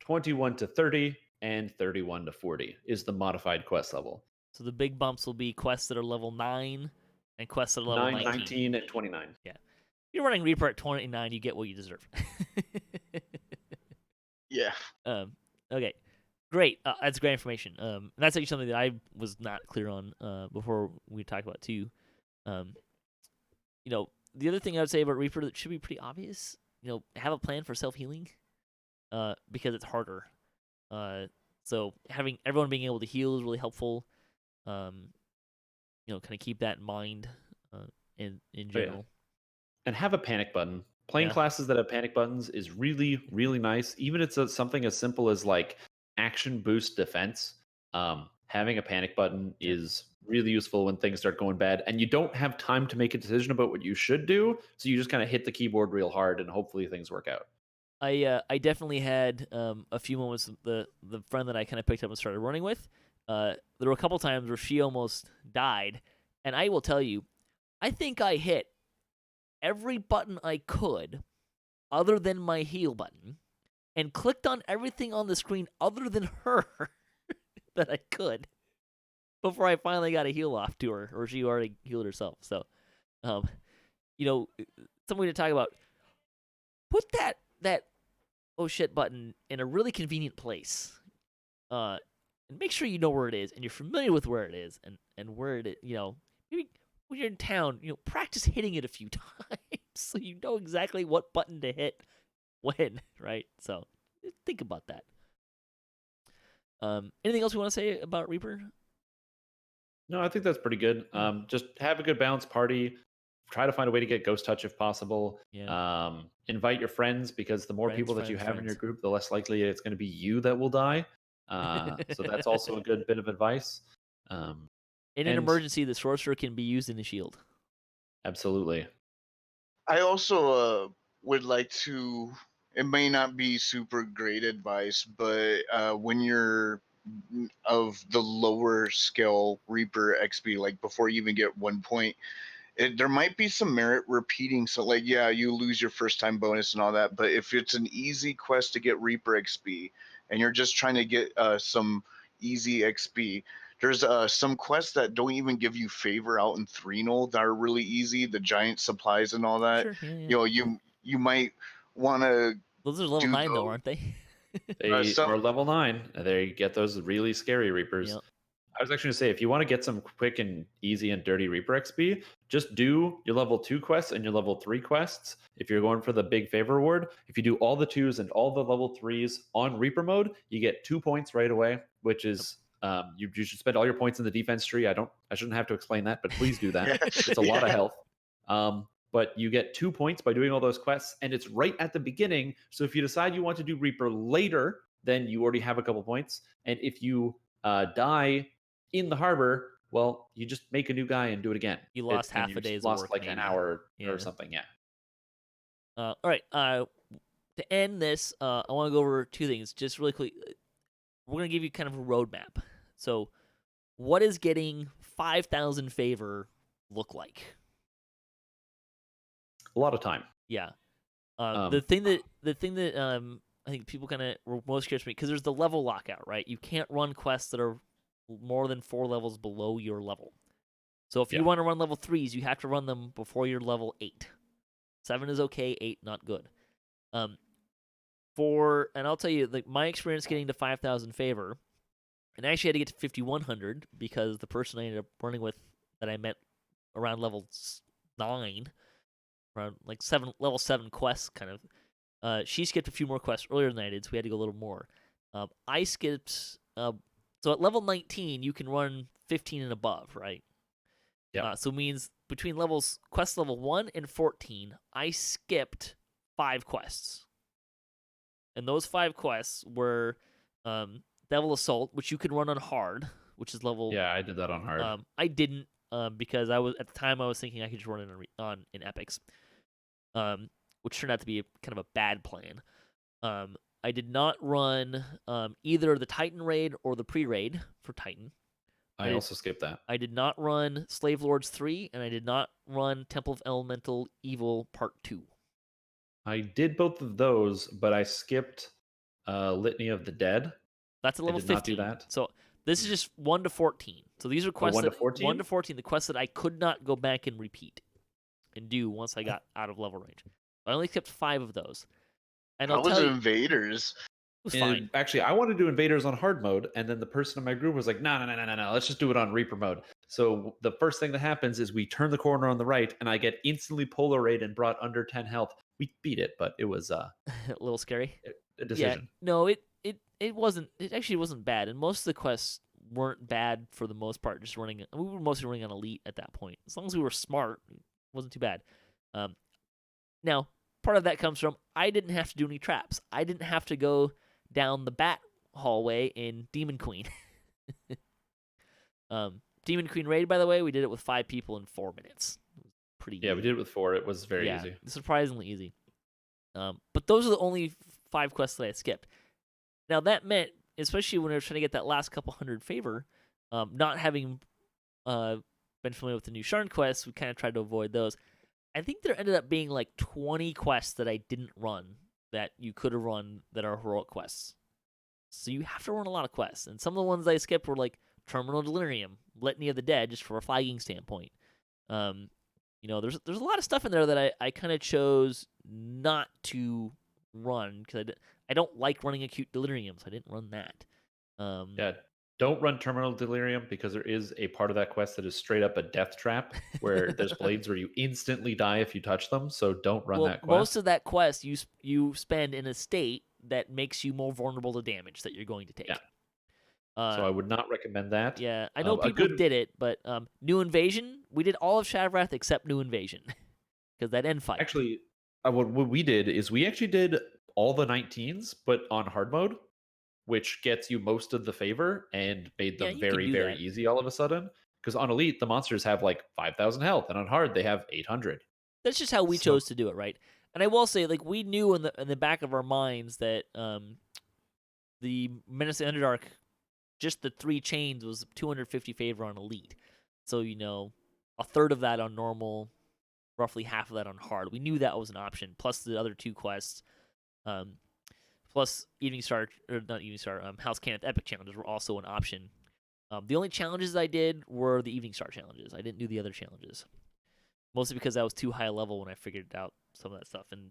21 to 30, and 31 to 40 is the modified quest level. So the big bumps will be quests that are level 9 and quests that are level 9, 19, and 29. Yeah. If you're running Reaper at 29, you get what you deserve. Yeah. Okay. Great. That's great information. That's actually something that I was not clear on before we talked about too. The other thing I would say about Reaper that should be pretty obvious, have a plan for self-healing because it's harder. So having everyone being able to heal is really helpful. Kind of keep that in mind in general. Yeah. And have a panic button. Playing classes that have panic buttons is really, really nice. Even if it's something as simple as like action boost defense. Having a panic button is really useful when things start going bad and you don't have time to make a decision about what you should do. So you just kind of hit the keyboard real hard and hopefully things work out. I definitely had a few moments. The friend that I kind of picked up and started running with, there were a couple times where she almost died, and I will tell you, I think I hit every button I could, other than my heal button, and clicked on everything on the screen other than her that I could before I finally got a heal off to her, or she already healed herself. So, something to talk about. Put that oh shit button in a really convenient place, and make sure you know where it is and you're familiar with where it is and where it is. Maybe when you're in town, practice hitting it a few times so you know exactly what button to hit when, right? So think about that. Anything else we want to say about Reaper? No, I think that's pretty good. Just have a good balanced party. try to find a way to get Ghost Touch if possible. Yeah. Invite your friends, because the more Friends, people that you friends, have in your friends. group, the less likely it's going to be you that will die. So that's also a good bit of advice. In an And emergency, the sorcerer can be used in the shield. absolutely. I also would like to. It may not be super great advice, but when you're of the lower skill Reaper XP, like before you even get 1 point, there might be some merit repeating. So, like, yeah, you lose your first time bonus and all that, but if it's an easy quest to get Reaper XP and you're just trying to get some easy XP, there's some quests that don't even give you favor out in Threnal that are really easy, the giant supplies and all that. Sure, yeah. You know, you might want to Those are level do 9 though, those. aren't they? They Some are level 9. They get those really scary Reapers. Yep. I was actually going to say, if you want to get some quick and easy and dirty Reaper XP, just do your level 2 quests and your level 3 quests. If you're going for the big favor reward, if you do all the 2s and all the level 3s on Reaper mode, you get 2 points right away, which is you should spend all your points in the defense tree. I shouldn't have to explain that, but please do that. yeah, It's a lot of yeah. health. But you get 2 points by doing all those quests, and it's right at the beginning. So if you decide you want to do Reaper later, then you already have a couple points. And if you die in the harbor, well, you just make a new guy and do it again. You lost And half you a day's lost work, like maybe. an hour Yeah. or something. Yeah. All right. To end this, I want to go over 2 things just really quick. We're gonna give you kind of a roadmap. So, what does getting 5,000 favor look like? A lot of time. Yeah. The thing that I think people kind of were most curious to me, because there's the level lockout, right? You can't run quests that are more than 4 levels below your level. So if you want to run level 3s, you have to run them before you're level 8. 7 is okay, 8 not good. And I'll tell you, like, my experience getting to 5,000 favor, and I actually had to get to 5,100 because the person I ended up running with that I met around level 9, around like level 7 quests kind of, she skipped a few more quests earlier than I did, so we had to go a little more. I skipped, so at level 19 you can run 15 and above, right? Yeah. So it means between quest level 1 and 14, I skipped 5 quests. And those 5 quests were Devil Assault, which you can run on hard, which is level. Yeah, I did that on hard. I didn't because I was at the time I was thinking I could just run it in epics, which turned out to be kind of a bad plan. I did not run either the Titan raid or the pre-raid for Titan. I also skipped that. I did not run Slave Lords 3, and I did not run Temple of Elemental Evil Part 2. I did both of those, but I skipped Litany of the Dead. That's a level 15. Not do that. So this is just 1 to 14. So these are quests 1 to 14? 1 to 14, the quests that I could not go back and repeat and do once I got out of level range. I only skipped 5 of those. And I'll tell you, Invaders? it was fine. Actually, I wanted to do Invaders on hard mode, and then the person in my group was like, no, let's just do it on Reaper mode. So the first thing that happens is we turn the corner on the right, and I get instantly polar raid and brought under 10 health. We beat it, but it was a little scary. A decision. Yeah, no, it wasn't. It actually wasn't bad, and most of the quests weren't bad for the most part. Just running, we were mostly running on elite at that point. As long as we were smart, it wasn't too bad. Now, part of that comes from I didn't have to do any traps. I didn't have to go down the bat hallway in Demon Queen. Demon Queen raid, by the way, we did it with 5 people in 4 minutes. It was pretty easy. We did it with 4. It was very easy. Surprisingly easy. But those are the only 5 quests that I skipped. Now that meant, especially when we were trying to get that last couple hundred favor, not having been familiar with the new Sharn quests, we kind of tried to avoid those. I think there ended up being like 20 quests that I didn't run that you could have run that are heroic quests. So you have to run a lot of quests. And some of the ones I skipped were like Terminal Delirium, Litany of the Dead, just from a flagging standpoint. There's a lot of stuff in there that I kind of chose not to run because I don't like running Acute Delirium, so I didn't run that. Don't run Terminal Delirium because there is a part of that quest that is straight up a death trap where there's blades where you instantly die if you touch them. So don't run that quest. Most of that quest you spend in a state that makes you more vulnerable to damage that you're going to take. Yeah. So I would not recommend that. Yeah, I know people did it, but New Invasion We did all of Shatterwrath except New Invasion because that end fight. Actually, what we did is we actually did all the 19s, but on hard mode, which gets you most of the favor and made Yeah, them you can very, do very that. easy all of a sudden. Because on Elite, the monsters have like 5,000 health, and on hard, they have 800. That's just how we chose to do it, right? And I will say, like, we knew in the back of our minds that the Menace of the Underdark, just the 3 chains was 250 favor on Elite. So, a third of that on normal, roughly half of that on hard. We knew that was an option, plus the other 2 quests, plus Evening Star, or not Evening Star, House Cannith Epic challenges were also an option. The only challenges I did were the Evening Star challenges. I didn't do the other challenges. Mostly because I was too high a level when I figured out some of that stuff, and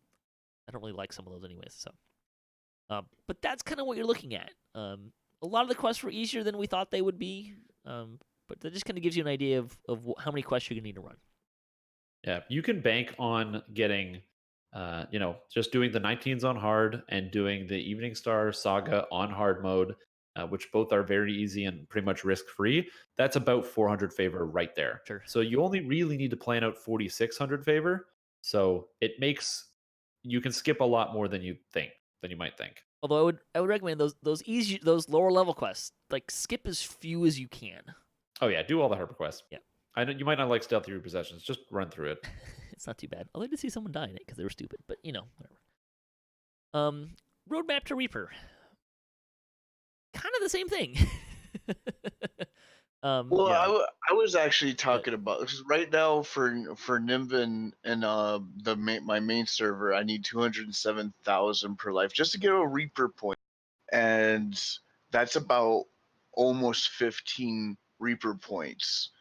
I don't really like some of those anyways. So, but that's kind of what you're looking at. A lot of the quests were easier than we thought they would be, but that just kind of gives you an idea of how many quests you're gonna need to run. Yeah, you can bank on getting, just doing the 19s on hard and doing the Evening Star Saga on hard mode, which both are very easy and pretty much risk free. That's about 400 favor right there. Sure. So you only really need to plan out 4,600 favor. So it makes you can skip a lot more than you might think. Although I would recommend those lower level quests, like skip as few as you can. Oh yeah, do all the hard quests. Yeah. I know you might not like stealthy repossessions. Just run through it. It's not too bad. I like to see someone die in it because they were stupid, but whatever. Roadmap to Reaper. Kind of the same thing. Well, Yeah. I was actually talking about, because right now for Nimvind and my main server, I need 207,000 per life just to get a Reaper point, and that's about almost 15 Reaper points.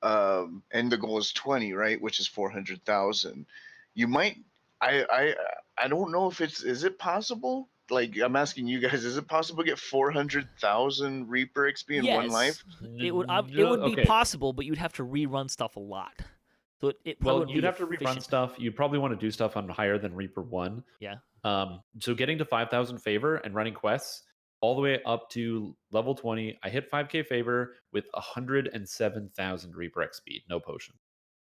And the goal is 20, right, which is 400,000. You might, I don't know if is it possible? Like, I'm asking you guys, is it possible to get 400,000 Reaper XP in one life? It would be possible, but you'd have to rerun stuff a lot. So it probably wouldn't you'd be have to rerun efficient. stuff. You'd probably want to do stuff on higher than Reaper 1. Yeah. So getting to 5,000 favor and running quests all the way up to level 20, I hit 5k favor with 107,000 Reaper XP, no potion.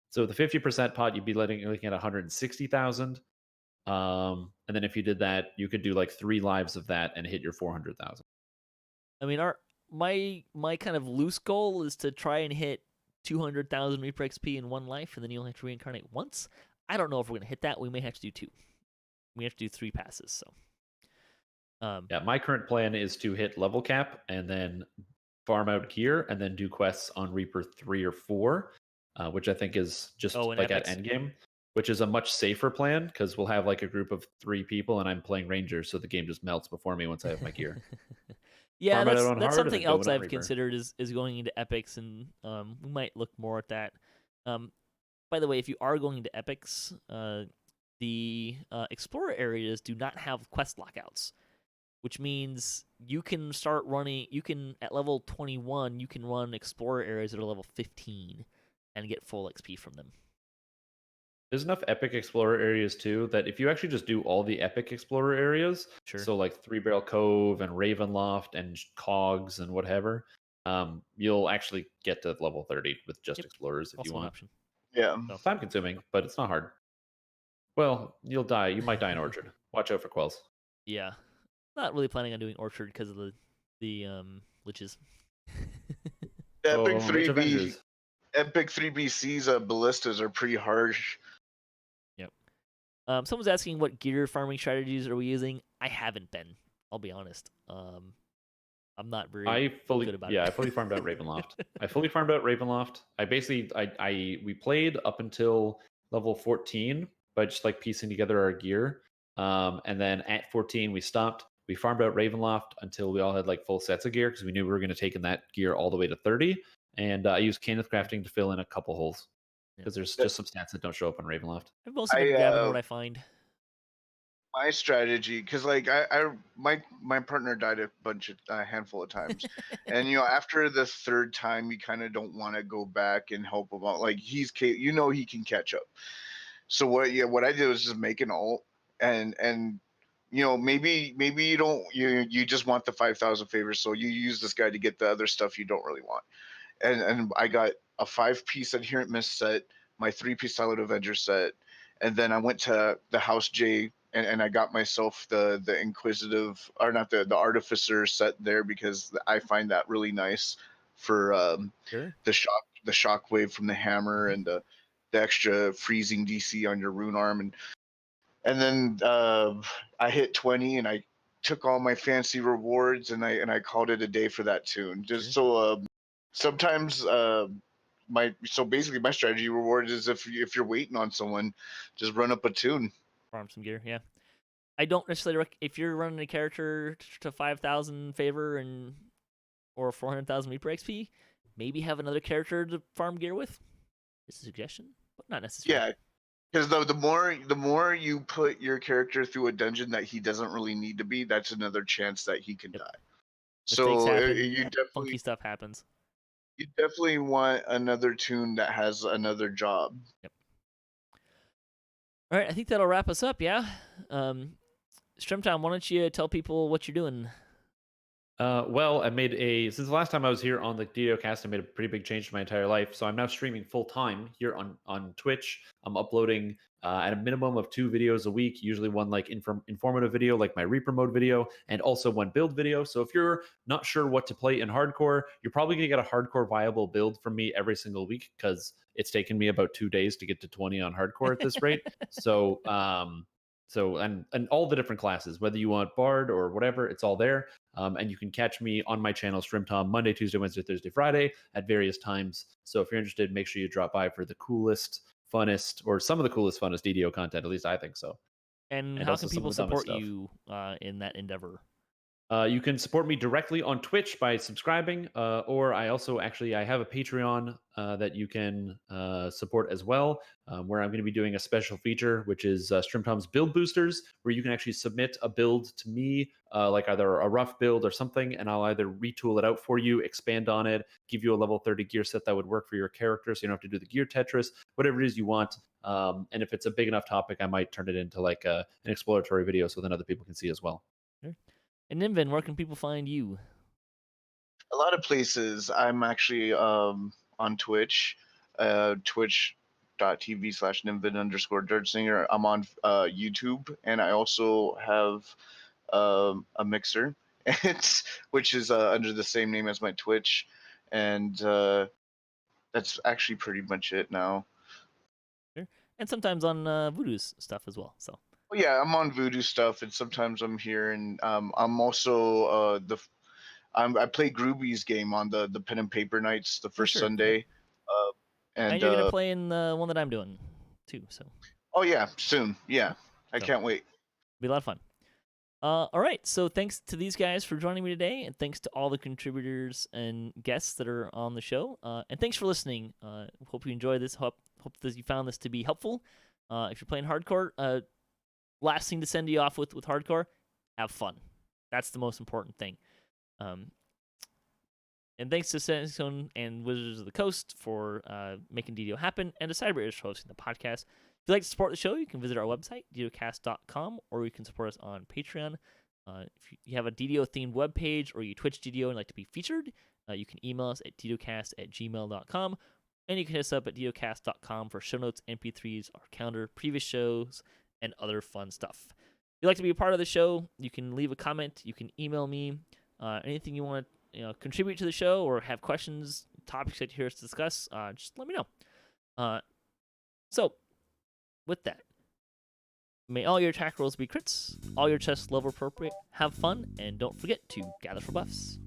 So the 50% pot, you'd be looking at 160,000. And then if you did that, you could do like 3 lives of that and hit your 400,000. I mean, my kind of loose goal is to try and hit 200,000 Reaper XP in one life, and then you only have to reincarnate once. I don't know if we're gonna hit that. We may have to do 2. We have to do 3 passes. So. Yeah, my current plan is to hit level cap and then farm out gear and then do quests on Reaper 3 or 4, which I think is just like at endgame, which is a much safer plan because we'll have like a group of 3 people and I'm playing Ranger, so the game just melts before me once I have my gear. Yeah, that's something else I've considered is going into epics, and we might look more at that. By the way, if you are going into epics, the explorer areas do not have quest lockouts, which means you can start running. You can at level 21, you can run explorer areas that are level 15 and get full XP from them. There's enough epic explorer areas too that if you actually just do all the epic explorer areas, so like Three Barrel Cove and Ravenloft and Cogs and whatever, you'll actually get to level 30 with just explorers if also you want. An option. Yeah, time consuming, but it's not hard. Well, you'll die. You might die in Orchard. Watch out for quells. Yeah, not really planning on doing Orchard because of the liches. Epic 3B. Epic 3BC's ballistas are pretty harsh. Yep. Someone's asking what gear farming strategies are we using. I haven't been. I'll be honest. I'm not very good about it. I fully farmed out Ravenloft. I basically we played up until level 14 by just like piecing together our gear. And then at 14 we stopped. We farmed out Ravenloft until we all had like full sets of gear because we knew we were going to take in that gear all the way to 30. And I used Cannith Crafting to fill in a couple holes because there's just some stats that don't show up on Ravenloft. I've mostly been grabbing what I find. My strategy, because like my partner died a handful of times, and after the 3rd time, you kind of don't want to go back and help him out. Like he can catch up. So what I did was just make an ult, and maybe you don't you just want the 5,000 favors, so you use this guy to get the other stuff you don't really want. And I got a 5-piece Adherent Mist set, my 3-piece Silent Avenger set, and then I went to the House J and I got myself the Inquisitive, or not, the Artificer set there, because I find that really nice for Sure. the shockwave from the hammer and the extra freezing DC on your rune arm, and then I hit 20 and I took all my fancy rewards and I called it a day for that tune. Just Sure. so sometimes basically my strategy reward is if you're waiting on someone, just run up a tune. Farm some gear. Yeah. I don't necessarily if you're running a character to 5,000 favor and or 400,000 Reaper XP, maybe have another character to farm gear with. It's a suggestion, but not necessary. Yeah, because the more you put your character through a dungeon that he doesn't really need to be, that's another chance that he can die. Mistakes So happen. you Funky stuff happens. you definitely want another tune that has another job. Yep. All right, I think that'll wrap us up. Yeah. Strimtom, why don't you tell people what you're doing? Well, since the last time I was here on the DDOCast, I made a pretty big change to my entire life. So I'm now streaming full time here on Twitch. I'm uploading at a minimum of 2 videos a week, usually one like informative video, like my Reaper mode video, and also one build video. So if you're not sure what to play in hardcore, you're probably gonna get a hardcore viable build from me every single week, because it's taken me about 2 days to get to 20 on hardcore at this rate. So and all the different classes, whether you want Bard or whatever, it's all there. And you can catch me on my channel, Strimtom, Monday, Tuesday, Wednesday, Thursday, Friday at various times. So if you're interested, make sure you drop by for the coolest, funnest, or some of the coolest, funnest DDO content. At least I think so. And how also can some of people the dumbest support stuff. you in that endeavor? You can support me directly on Twitch by subscribing, or I have a Patreon that you can support as well, where I'm going to be doing a special feature, which is Strimtom's Build Boosters, where you can actually submit a build to me, like either a rough build or something, and I'll either retool it out for you, expand on it, give you a level 30 gear set that would work for your character, so you don't have to do the gear Tetris, whatever it is you want. And if it's a big enough topic, I might turn it into like an exploratory video so then other people can see as well. Sure. And Nimvind, where can people find you? A lot of places. I'm actually on Twitch, twitch.tv/Nimvind_DirtSinger. I'm on YouTube, and I also have a mixer, which is under the same name as my Twitch, and that's actually pretty much it now. Sure. And sometimes on Voodoo's stuff as well. So. Oh, yeah, I'm on Voodoo stuff, and sometimes I'm here, and I'm also I play Groovy's game on the pen and paper nights the first Sunday. Yep. And you're gonna play in the one that I'm doing too. So. Oh yeah, soon. Yeah, I can't wait. Be a lot of fun. All right, so thanks to these guys for joining me today, and thanks to all the contributors and guests that are on the show. And thanks for listening. Hope you enjoyed this. Hope that you found this to be helpful. If you're playing hardcore, last thing to send you off with hardcore, have fun. That's the most important thing. And thanks to Sandstone and Wizards of the Coast for making DDO happen, and to CyberEdge for hosting the podcast. If you'd like to support the show, you can visit our website, DDOCast.com, or you can support us on Patreon. If you have a DDO-themed webpage, or you Twitch DDO and like to be featured, you can email us at DDOcast@gmail.com, and you can hit us up at DDOcast.com for show notes, MP3s, our calendar, previous shows, and other fun stuff. If you'd like to be a part of the show, you can leave a comment, you can email me, anything you want to contribute to the show or have questions, topics that you hear us discuss, just let me know. So, with that, may all your attack rolls be crits, all your chests level appropriate, have fun, and don't forget to gather for buffs.